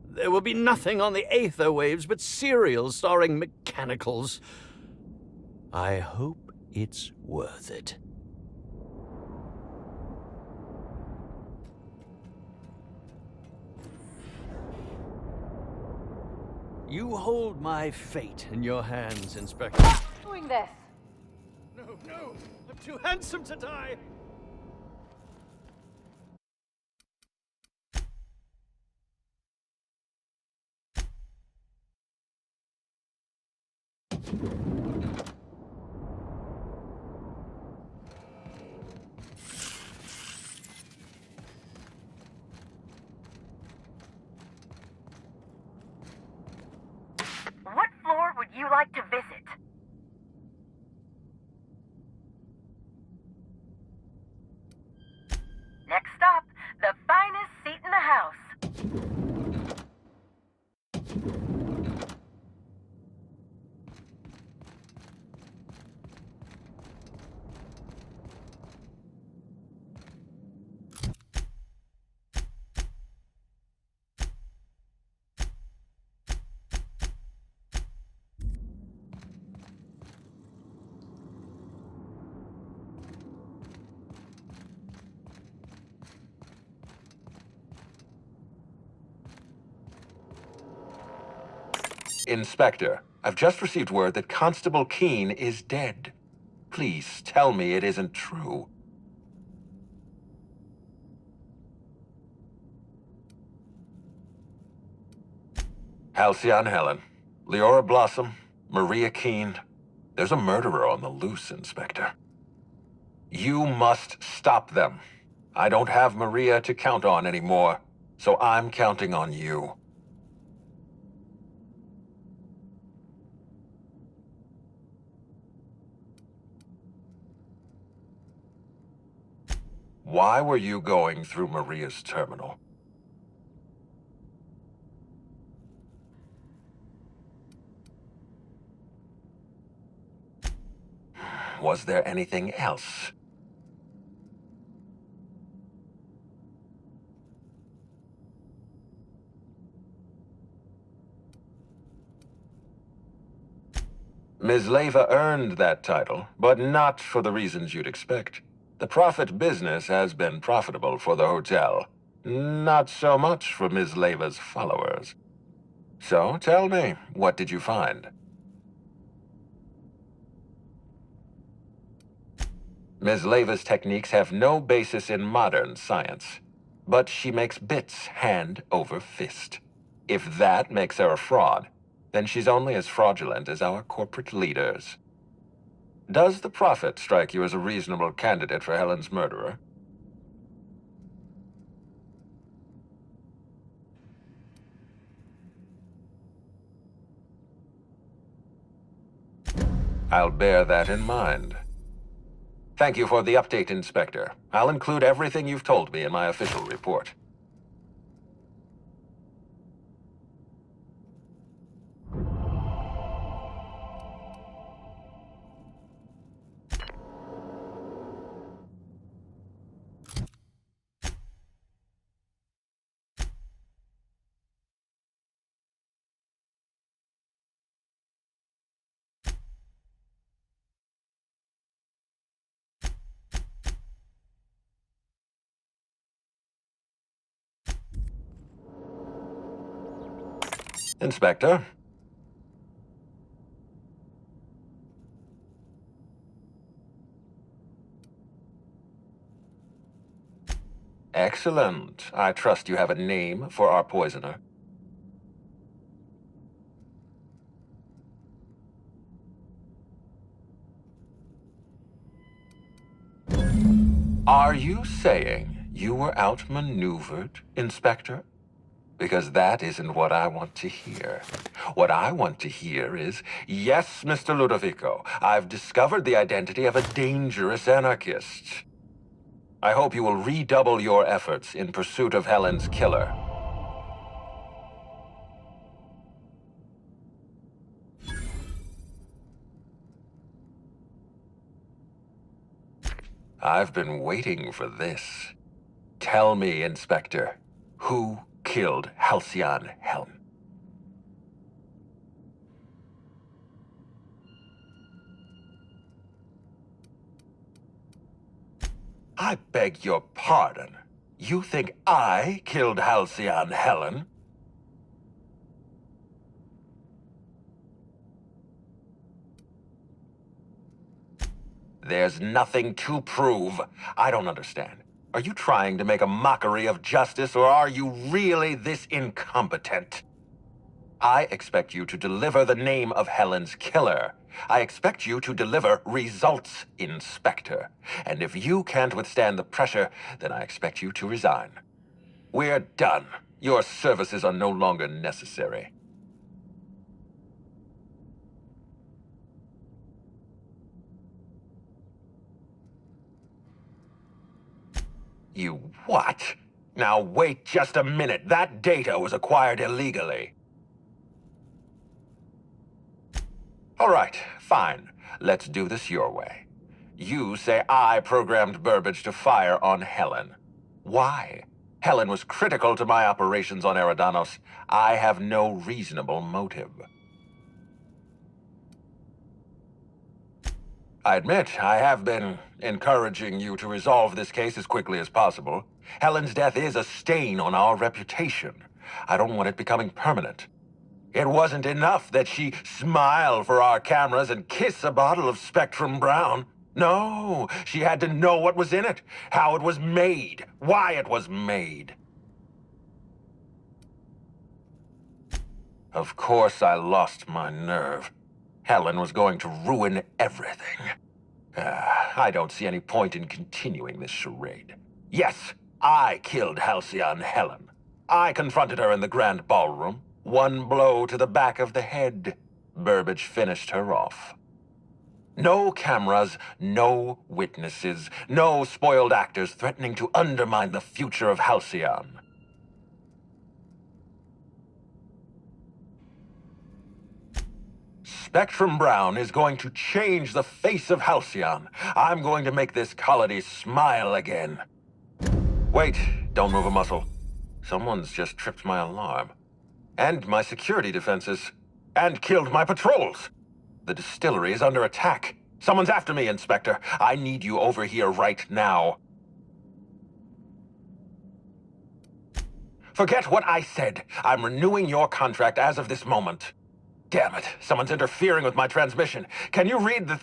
Speaker 9: There will be nothing on the aether waves but serials starring mechanicals. I hope it's worth it. You hold my fate in your hands, Inspector.
Speaker 1: Doing this.
Speaker 9: No, I'm too handsome to die.
Speaker 1: What floor would you like to visit? Next stop, the finest seat in the house.
Speaker 13: Inspector, I've just received word that Constable Keene is dead. Please tell me it isn't true. Halcyon Helen, Leora Blossom, Maria Keene. There's a murderer on the loose, Inspector. You must stop them. I don't have Maria to count on anymore, so I'm counting on you. Why were you going through Maria's terminal? Was there anything else? Ms. Leyva earned that title, but not for the reasons you'd expect. The profit business has been profitable for the hotel. Not so much for Ms. Leyva's followers. So, tell me, what did you find? Ms. Leyva's techniques have no basis in modern science, but she makes bits hand over fist. If that makes her a fraud, then she's only as fraudulent as our corporate leaders. Does the Prophet strike you as a reasonable candidate for Helen's murderer? I'll bear that in mind. Thank you for the update, Inspector. I'll include everything you've told me in my official report. Inspector? Excellent. I trust you have a name for our poisoner. Are you saying you were outmaneuvered, Inspector? Because that isn't what I want to hear. What I want to hear is, yes, Mr. Ludovico, I've discovered the identity of a dangerous anarchist. I hope you will redouble your efforts in pursuit of Helen's killer. I've been waiting for this. Tell me, Inspector, who killed Halcyon Helen? I beg your pardon. You think I killed Halcyon Helen? There's nothing to prove. I don't understand. Are you trying to make a mockery of justice, or are you really this incompetent? I expect you to deliver the name of Helen's killer. I expect you to deliver results, Inspector. And if you can't withstand the pressure, then I expect you to resign. We're done. Your services are no longer necessary. You what? Now wait just a minute. That data was acquired illegally. All right, fine. Let's do this your way. You say I programmed Burbage to fire on Helen. Why? Helen was critical to my operations on Eridanos. I have no reasonable motive. I admit, I have been encouraging you to resolve this case as quickly as possible. Helen's death is a stain on our reputation. I don't want it becoming permanent. It wasn't enough that she smile for our cameras and kiss a bottle of Spectrum Brown. No, she had to know what was in it, how it was made, why it was made. Of course I lost my nerve. Helen was going to ruin everything. I don't see any point in continuing this charade. Yes, I killed Halcyon Helen. I confronted her in the grand ballroom. One blow to the back of the head. Burbage finished her off. No cameras, no witnesses, no spoiled actors threatening to undermine the future of Halcyon. Spectrum Brown is going to change the face of Halcyon. I'm going to make this colony smile again. Wait, don't move a muscle. Someone's just tripped my alarm. And my security defenses. And killed my patrols. The distillery is under attack. Someone's after me, Inspector. I need you over here right now. Forget what I said. I'm renewing your contract as of this moment. Damn it, someone's interfering with my transmission. Can you read the...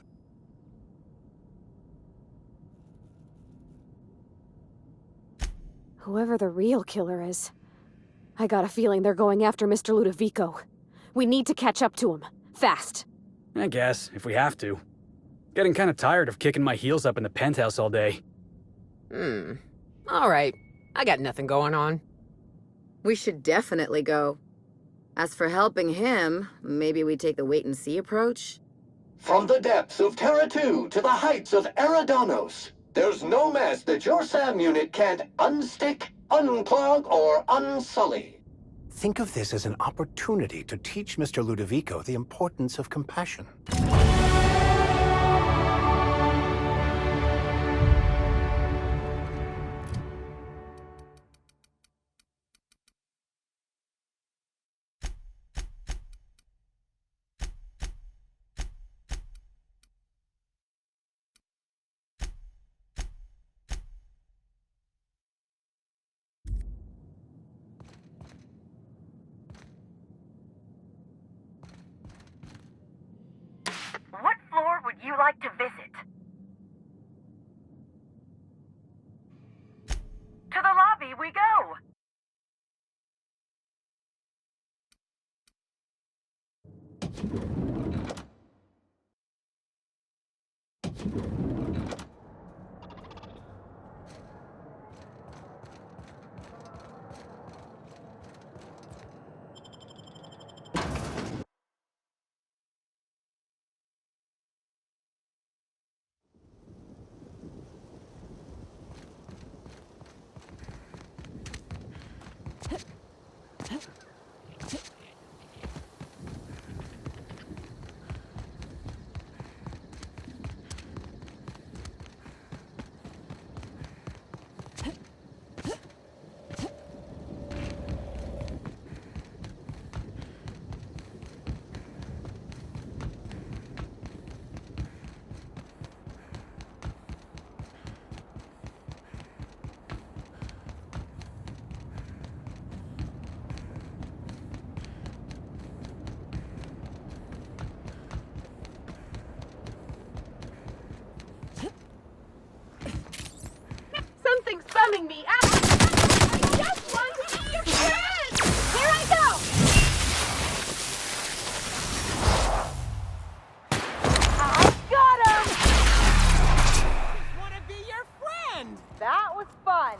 Speaker 2: Whoever the real killer is, I got a feeling they're going after Mr. Ludovico. We need to catch up to him. Fast.
Speaker 6: I guess, if we have to. Getting kind of tired of kicking my heels up in the penthouse all day.
Speaker 14: All right. I got nothing going on.
Speaker 15: We should definitely go. As for helping him, maybe we take the wait-and-see approach?
Speaker 16: From the depths of Terra 2 to the heights of Eridanos, there's no mess that your SAM unit can't unstick, unclog, or unsully.
Speaker 8: Think of this as an opportunity to teach Mr. Ludovico the importance of compassion.
Speaker 1: What floor would you like to visit? To the lobby we go!
Speaker 2: Something's bumming me out! I just want to be your friend! Here I go! I got him!
Speaker 12: Just want to be your friend!
Speaker 2: That was fun!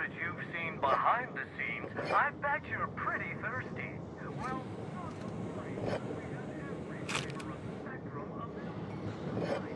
Speaker 17: but you've seen behind the scenes. I bet you're pretty thirsty. Well, we have every flavor of Spectrum available.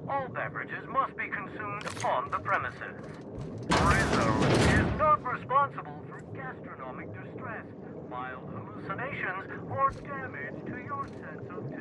Speaker 17: All beverages must be consumed on the premises. Rizzo is not responsible for gastronomic distress, mild hallucinations, or damage to your sense of taste.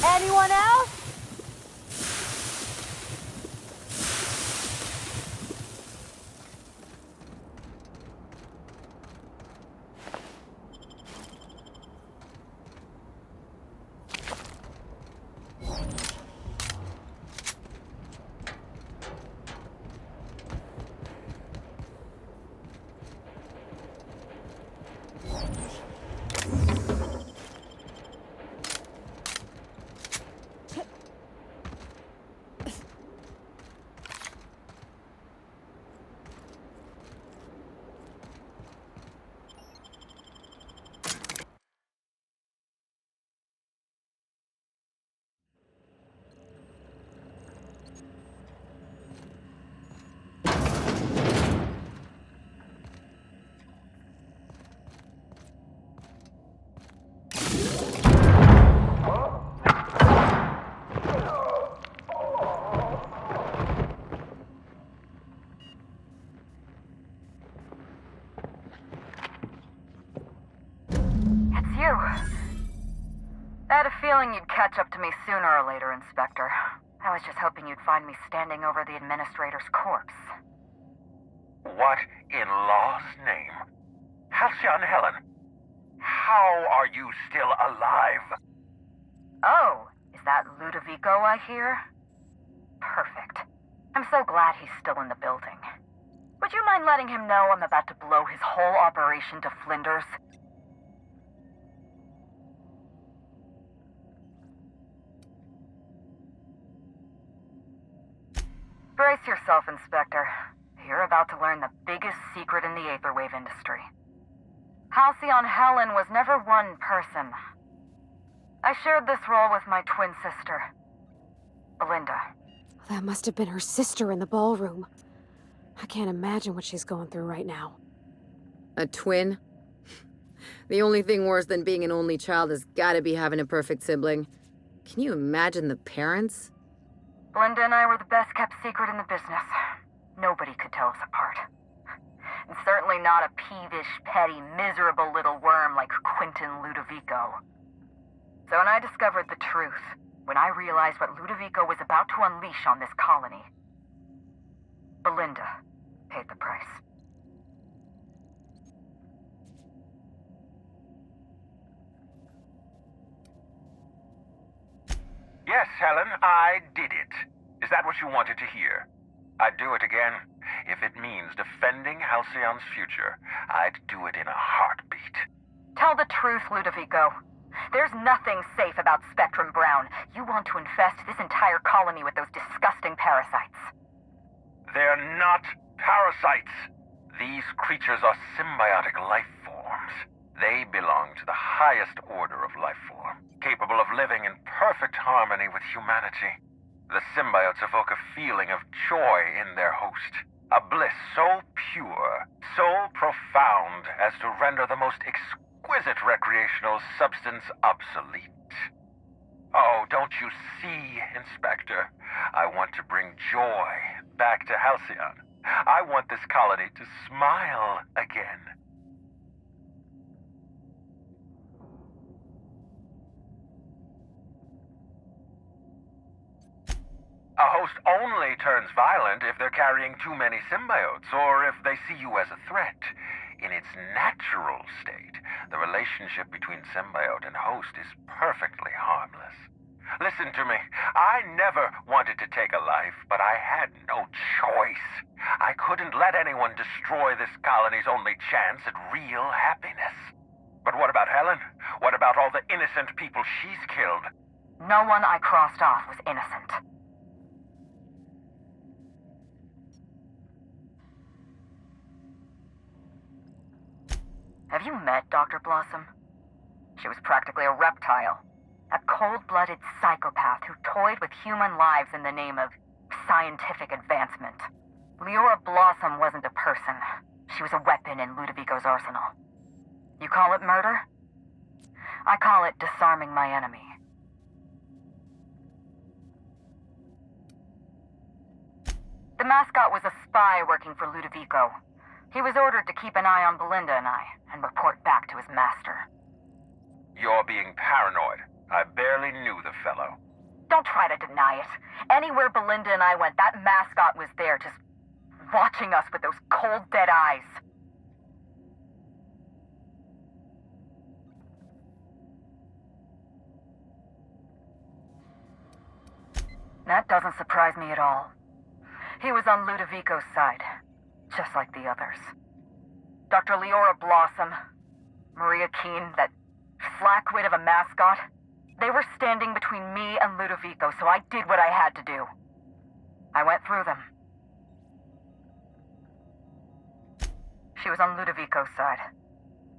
Speaker 2: Anyone else?
Speaker 1: I had a feeling you'd catch up to me sooner or later, Inspector. I was just hoping you'd find me standing over the administrator's corpse.
Speaker 18: What in law's name? Halcyon Helen, how are you still alive?
Speaker 1: Oh, is that Ludovico I hear? Perfect. I'm so glad he's still in the building. Would you mind letting him know I'm about to blow his whole operation to flinders? Brace yourself, Inspector. You're about to learn the biggest secret in the Aetherwave industry. Halcyon Helen was never one person. I shared this role with my twin sister, Belinda.
Speaker 2: That must have been her sister in the ballroom. I can't imagine what she's going through right now.
Speaker 15: A twin? The only thing worse than being an only child has gotta be having a perfect sibling. Can you imagine the parents?
Speaker 1: Belinda and I were the best kept secret in the business. Nobody could tell us apart. And certainly not a peevish, petty, miserable little worm like Quentin Ludovico. So when I discovered the truth, when I realized what Ludovico was about to unleash on this colony, Belinda paid the price.
Speaker 18: Yes, Helen, I did it. Is that what you wanted to hear? I'd do it again. If it means defending Halcyon's future, I'd do it in a heartbeat.
Speaker 1: Tell the truth, Ludovico. There's nothing safe about Spectrum Brown. You want to infest this entire colony with those disgusting parasites.
Speaker 18: They're not parasites. These creatures are symbiotic life forms. They belong to the highest order of life form, capable of living in perfect harmony with humanity. The symbiotes evoke a feeling of joy in their host. A bliss so pure, so profound as to render the most exquisite recreational substance obsolete. Oh, don't you see, Inspector? I want to bring joy back to Halcyon. I want this colony to smile again. A host only turns violent if they're carrying too many symbiotes, or if they see you as a threat. In its natural state, the relationship between symbiote and host is perfectly harmless. Listen to me. I never wanted to take a life, but I had no choice. I couldn't let anyone destroy this colony's only chance at real happiness. But what about Helen? What about all the innocent people she's killed?
Speaker 1: No one I crossed off was innocent. Have you met Dr. Blossom? She was practically a reptile. A cold-blooded psychopath who toyed with human lives in the name of scientific advancement. Leora Blossom wasn't a person. She was a weapon in Ludovico's arsenal. You call it murder? I call it disarming my enemy. The mascot was a spy working for Ludovico. He was ordered to keep an eye on Belinda and I, and report back to his master.
Speaker 18: You're being paranoid. I barely knew the fellow.
Speaker 1: Don't try to deny it. Anywhere Belinda and I went, that mascot was there, just watching us with those cold, dead eyes. That doesn't surprise me at all. He was on Ludovico's side, just like the others. Dr. Leora Blossom, Maria Keene, that flackwit of a mascot, they were standing between me and Ludovico, so I did what I had to do. I went through them. She was on Ludovico's side.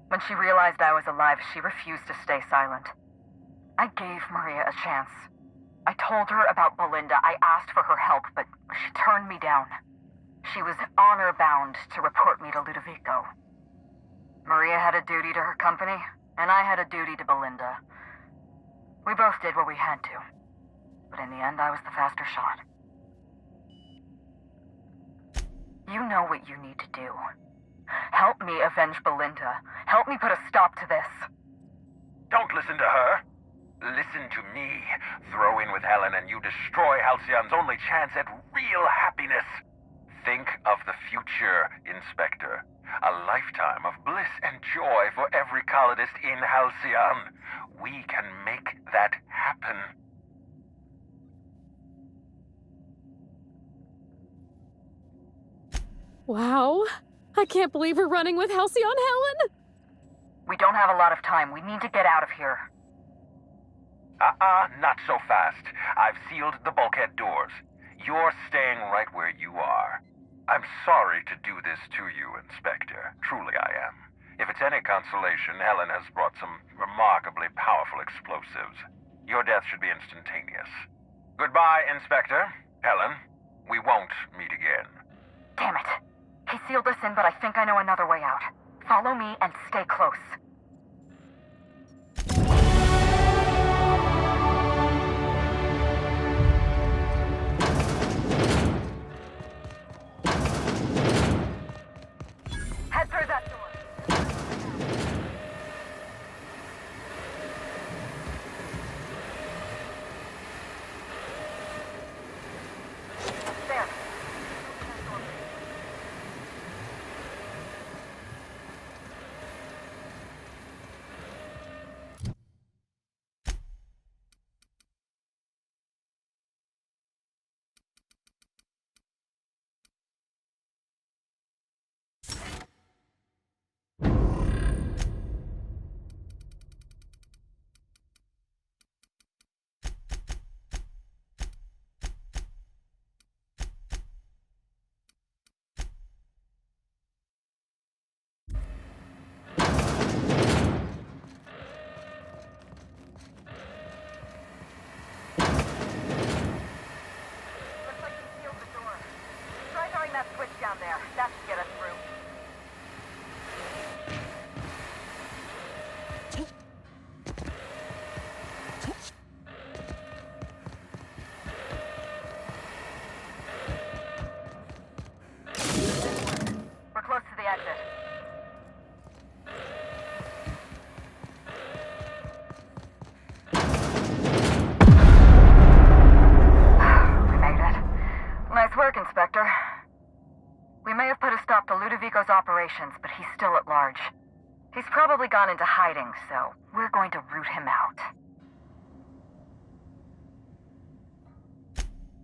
Speaker 1: When she realized I was alive, she refused to stay silent. I gave Maria a chance. I told her about Belinda. I asked for her help, but she turned me down. She was honor-bound to report me to Ludovico. Maria had a duty to her company, and I had a duty to Belinda. We both did what we had to, but in the end, I was the faster shot. You know what you need to do. Help me avenge Belinda. Help me put a stop to this.
Speaker 18: Don't listen to her. Listen to me. Throw in with Helen and you destroy Halcyon's only chance at real happiness. Think of the future, Inspector. A lifetime of bliss and joy for every colonist in Halcyon. We can make that happen.
Speaker 2: Wow. I can't believe we're running with Halcyon, Helen!
Speaker 1: We don't have a lot of time. We need to get out of here.
Speaker 18: Not so fast. I've sealed the bulkhead doors. You're staying right where you are. I'm sorry to do this to you, Inspector. Truly I am. If it's any consolation, Helen has brought some remarkably powerful explosives. Your death should be instantaneous. Goodbye, Inspector. Helen, we won't meet again.
Speaker 1: Damn it. He sealed us in, but I think I know another way out. Follow me and stay close. Head through that door. There. operations, but he's still at large. He's probably gone into hiding, so we're going to root him out.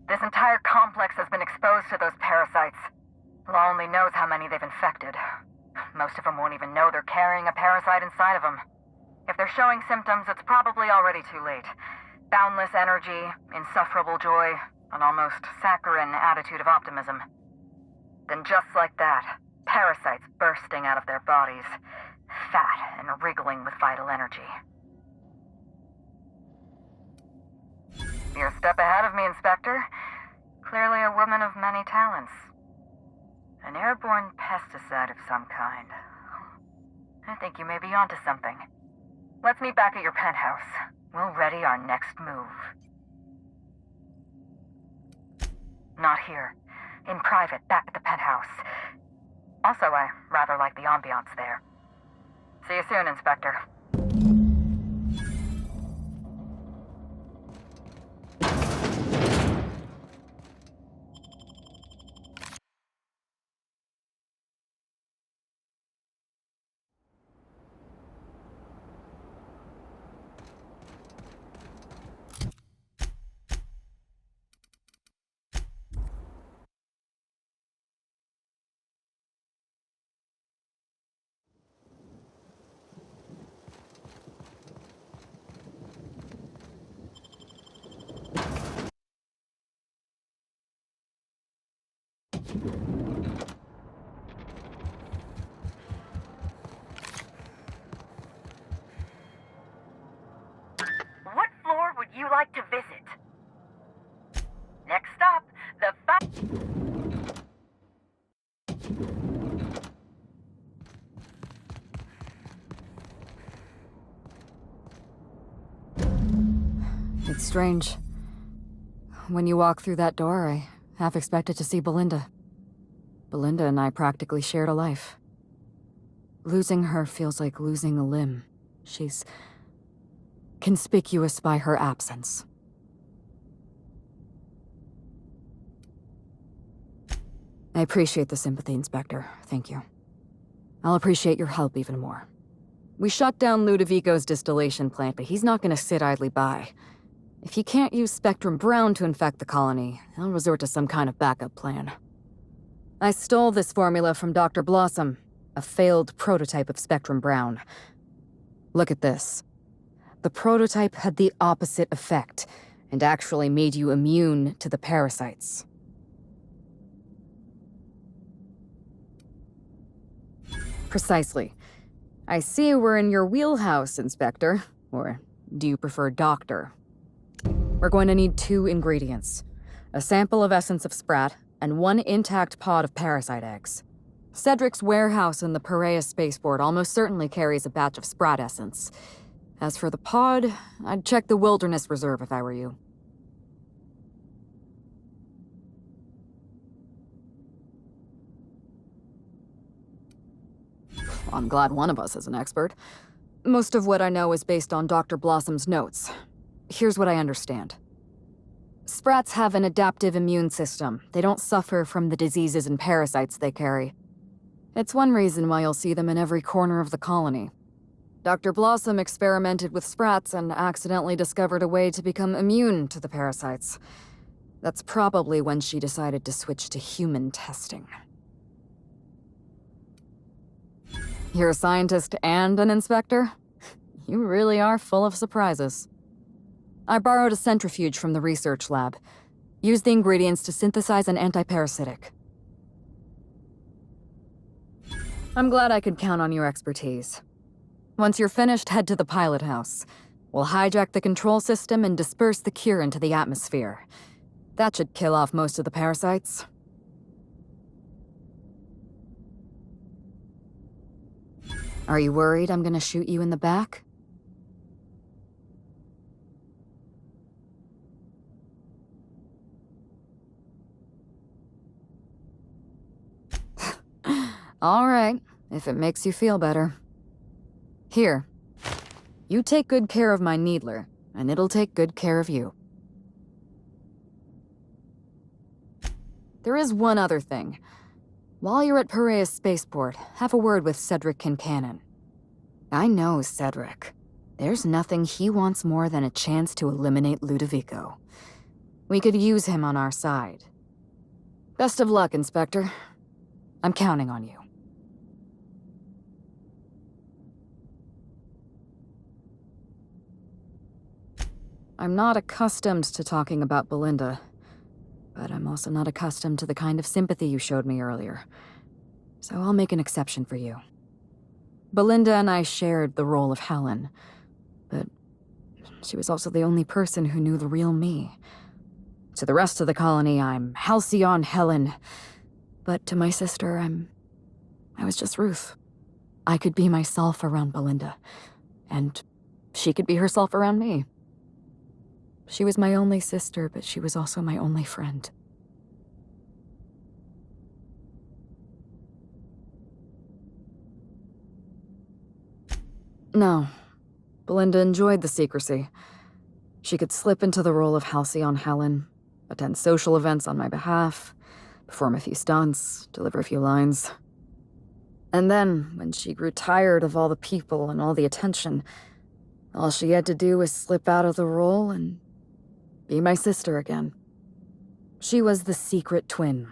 Speaker 1: This entire complex has been exposed to those parasites. Law only knows how many they've infected. Most of them won't even know they're carrying a parasite inside of them. If they're showing symptoms, it's probably already too late. Boundless energy, insufferable joy, an almost saccharine attitude of optimism. Then just like that, parasites bursting out of their bodies, fat and wriggling with vital energy. You're a step ahead of me, Inspector. Clearly a woman of many talents. An airborne pesticide of some kind. I think you may be onto something. Let's meet back at your penthouse. We'll ready our next move. Not here. In private, back at the penthouse. Also, I rather like the ambiance there. See you soon, Inspector. What floor would you like to visit? Next stop, the
Speaker 2: It's strange. When you walk through that door, I half expected to see Belinda. Belinda and I practically shared a life. Losing her feels like losing a limb. She's conspicuous by her absence. I appreciate the sympathy, Inspector. Thank you. I'll appreciate your help even more. We shut down Ludovico's distillation plant, but he's not gonna sit idly by. If he can't use Spectrum Brown to infect the colony, he'll resort to some kind of backup plan. I stole this formula from Dr. Blossom, a failed prototype of Spectrum Brown. Look at this. The prototype had the opposite effect, and actually made you immune to the parasites. Precisely. I see we're in your wheelhouse, Inspector. Or do you prefer Doctor? We're going to need 2 ingredients. A sample of essence of sprat, and 1 intact pod of parasite eggs. Cedric's warehouse in the Perea spaceport almost certainly carries a batch of sprat essence. As for the pod, I'd check the Wilderness Reserve if I were you. I'm glad one of us is an expert. Most of what I know is based on Dr. Blossom's notes. Here's what I understand. Sprats have an adaptive immune system. They don't suffer from the diseases and parasites they carry. It's one reason why you'll see them in every corner of the colony. Dr. Blossom experimented with sprats and accidentally discovered a way to become immune to the parasites. That's probably when she decided to switch to human testing. You're a scientist and an inspector? You really are full of surprises. I borrowed a centrifuge from the research lab. Used the ingredients to synthesize an antiparasitic. I'm glad I could count on your expertise. Once you're finished, head to the pilot house. We'll hijack the control system and disperse the cure into the atmosphere. That should kill off most of the parasites. Are you worried I'm gonna shoot you in the back? All right, if it makes you feel better. Here. You take good care of my needler, and it'll take good care of you. There is one other thing. While you're at Piraeus Spaceport, have a word with Cedric Kincannon. I know Cedric. There's nothing he wants more than a chance to eliminate Ludovico. We could use him on our side. Best of luck, Inspector. I'm counting on you. I'm not accustomed to talking about Belinda, but I'm also not accustomed to the kind of sympathy you showed me earlier. So I'll make an exception for you. Belinda and I shared the role of Helen, but she was also the only person who knew the real me. To the rest of the colony, I'm Halcyon Helen, but to my sister, I was just Ruth. I could be myself around Belinda, and she could be herself around me. She was my only sister, but she was also my only friend. No, Belinda enjoyed the secrecy. She could slip into the role of Halcyon Helen, attend social events on my behalf, perform a few stunts, deliver a few lines. And then, when she grew tired of all the people and all the attention, all she had to do was slip out of the role and be my sister again. She was the secret twin.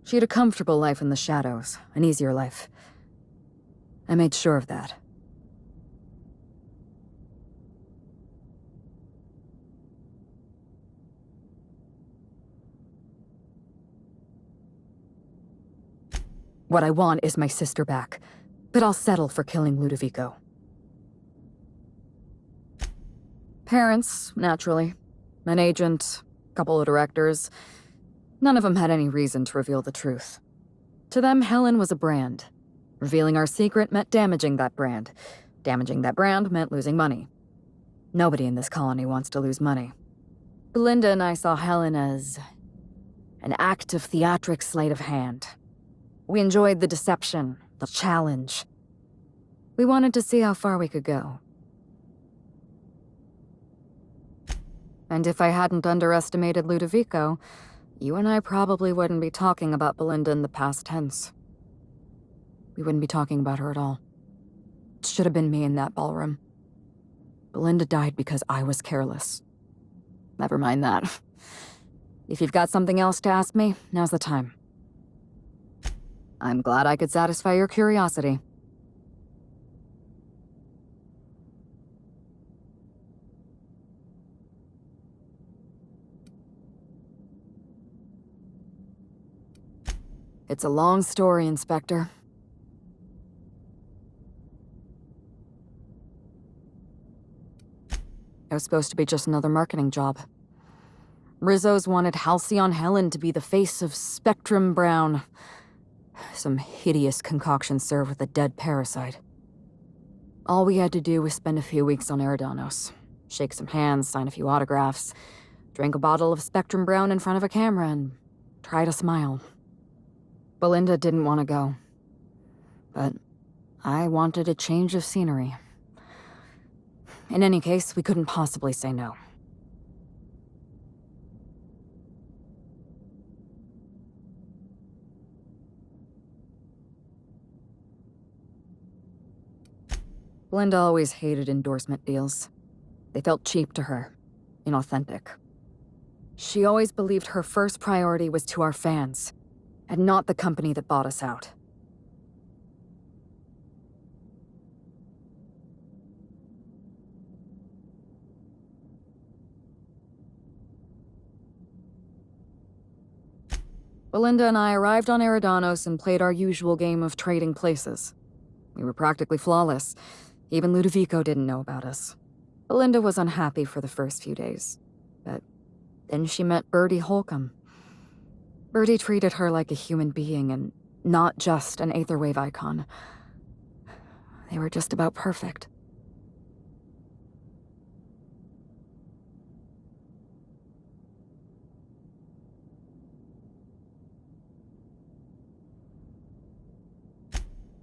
Speaker 2: She had a comfortable life in the shadows, an easier life. I made sure of that. What I want is my sister back, but I'll settle for killing Ludovico. Parents, naturally. An agent, a couple of directors. None of them had any reason to reveal the truth. To them, Helen was a brand. Revealing our secret meant damaging that brand. Damaging that brand meant losing money. Nobody in this colony wants to lose money. Belinda and I saw Helen as an act of theatric sleight of hand. We enjoyed the deception, the challenge. We wanted to see how far we could go. And if I hadn't underestimated Ludovico, you and I probably wouldn't be talking about Belinda in the past tense. We wouldn't be talking about her at all. It should have been me in that ballroom. Belinda died because I was careless. Never mind that. If you've got something else to ask me, now's the time. I'm glad I could satisfy your curiosity. It's a long story, Inspector. It was supposed to be just another marketing job. Rizzo's wanted Halcyon Helen to be the face of Spectrum Brown. Some hideous concoction served with a dead parasite. All we had to do was spend a few weeks on Eridanos, shake some hands, sign a few autographs, drink a bottle of Spectrum Brown in front of a camera, and try to smile. Belinda didn't want to go, but I wanted a change of scenery. In any case, we couldn't possibly say no. Belinda always hated endorsement deals. They felt cheap to her, inauthentic. She always believed her first priority was to our fans, and not the company that bought us out. Belinda and I arrived on Eridanos and played our usual game of trading places. We were practically flawless. Even Ludovico didn't know about us. Belinda was unhappy for the first few days, but then she met Bertie Holcomb. Bertie treated her like a human being and not just an Aetherwave icon. They were just about perfect.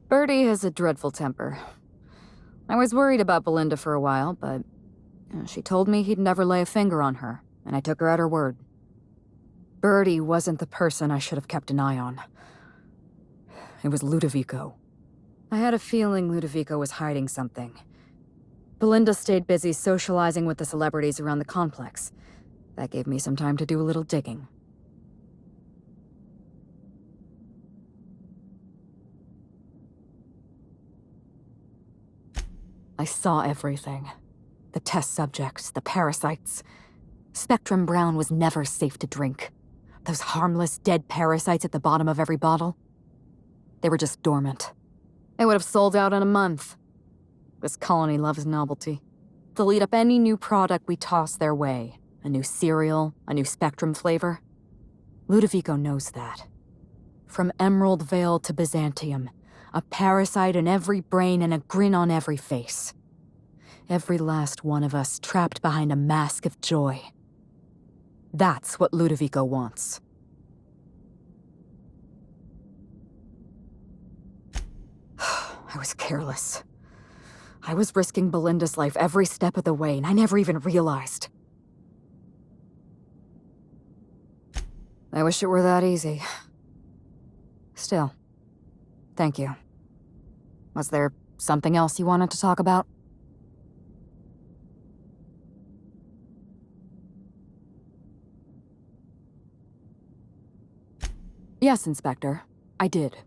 Speaker 2: Bertie has a dreadful temper. I was worried about Belinda for a while, but she told me he'd never lay a finger on her, and I took her at her word. Bertie wasn't the person I should have kept an eye on. It was Ludovico. I had a feeling Ludovico was hiding something. Belinda stayed busy socializing with the celebrities around the complex. That gave me some time to do a little digging. I saw everything. The test subjects, the parasites. Spectrum Brown was never safe to drink. Those harmless, dead parasites at the bottom of every bottle. They were just dormant. They would have sold out in a month. This colony loves novelty. They'll eat up any new product we toss their way. A new cereal, a new Spectrum flavor. Ludovico knows that. From Emerald Vale to Byzantium, a parasite in every brain and a grin on every face. Every last one of us trapped behind a mask of joy. That's what Ludovico wants. I was careless. I was risking Belinda's life every step of the way, and I never even realized. I wish it were that easy. Still, thank you. Was there something else you wanted to talk about? Yes, Inspector. I did.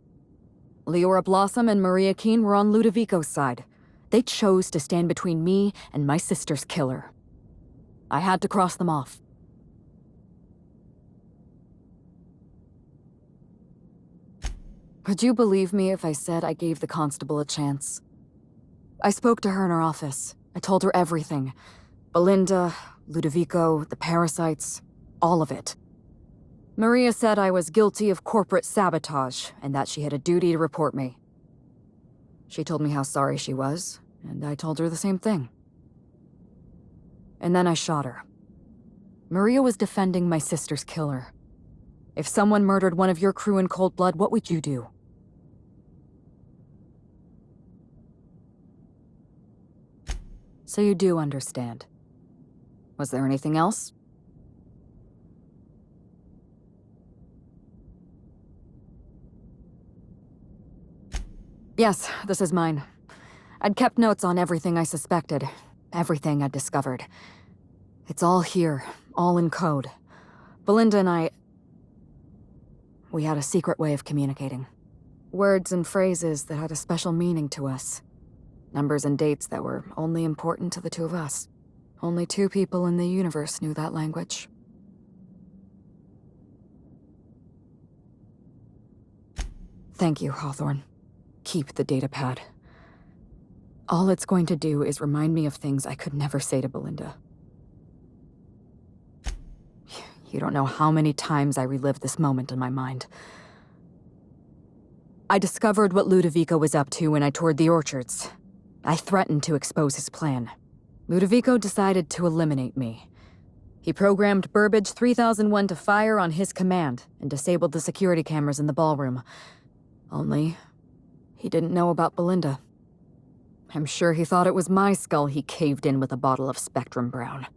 Speaker 2: Leora Blossom and Maria Keene were on Ludovico's side. They chose to stand between me and my sister's killer. I had to cross them off. Would you believe me if I said I gave the constable a chance? I spoke to her in her office. I told her everything. Belinda, Ludovico, the parasites, all of it. Maria said I was guilty of corporate sabotage and that she had a duty to report me. She told me how sorry she was, and I told her the same thing. And then I shot her. Maria was defending my sister's killer. If someone murdered one of your crew in cold blood, what would you do? So you do understand. Was there anything else? Yes, this is mine. I'd kept notes on everything I suspected, everything I'd discovered. It's all here, all in code. Belinda and we had a secret way of communicating. Words and phrases that had a special meaning to us. Numbers and dates that were only important to the two of us. Only 2 people in the universe knew that language. Thank you, Hawthorne. Keep the datapad. All it's going to do is remind me of things I could never say to Belinda. You don't know how many times I relived this moment in my mind. I discovered what Ludovico was up to when I toured the orchards. I threatened to expose his plan. Ludovico decided to eliminate me. He programmed Burbage 3001 to fire on his command and disabled the security cameras in the ballroom. Only, he didn't know about Belinda. I'm sure he thought it was my skull he caved in with a bottle of Spectrum Brown.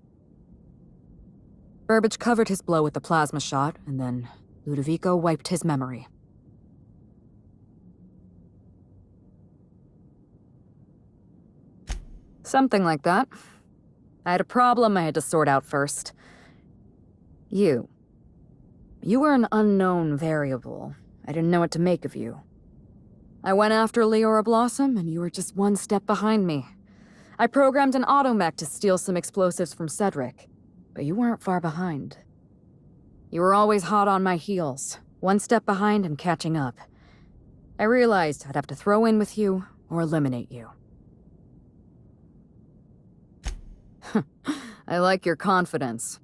Speaker 2: Burbage covered his blow with the plasma shot, and then Ludovico wiped his memory. Something like that. I had a problem I had to sort out first. You. You were an unknown variable. I didn't know what to make of you. I went after Leora Blossom, and you were just 1 step behind me. I programmed an automech to steal some explosives from Cedric, but you weren't far behind. You were always hot on my heels, 1 step behind and catching up. I realized I'd have to throw in with you or eliminate you. I like your confidence.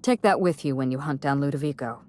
Speaker 2: Take that with you when you hunt down Ludovico.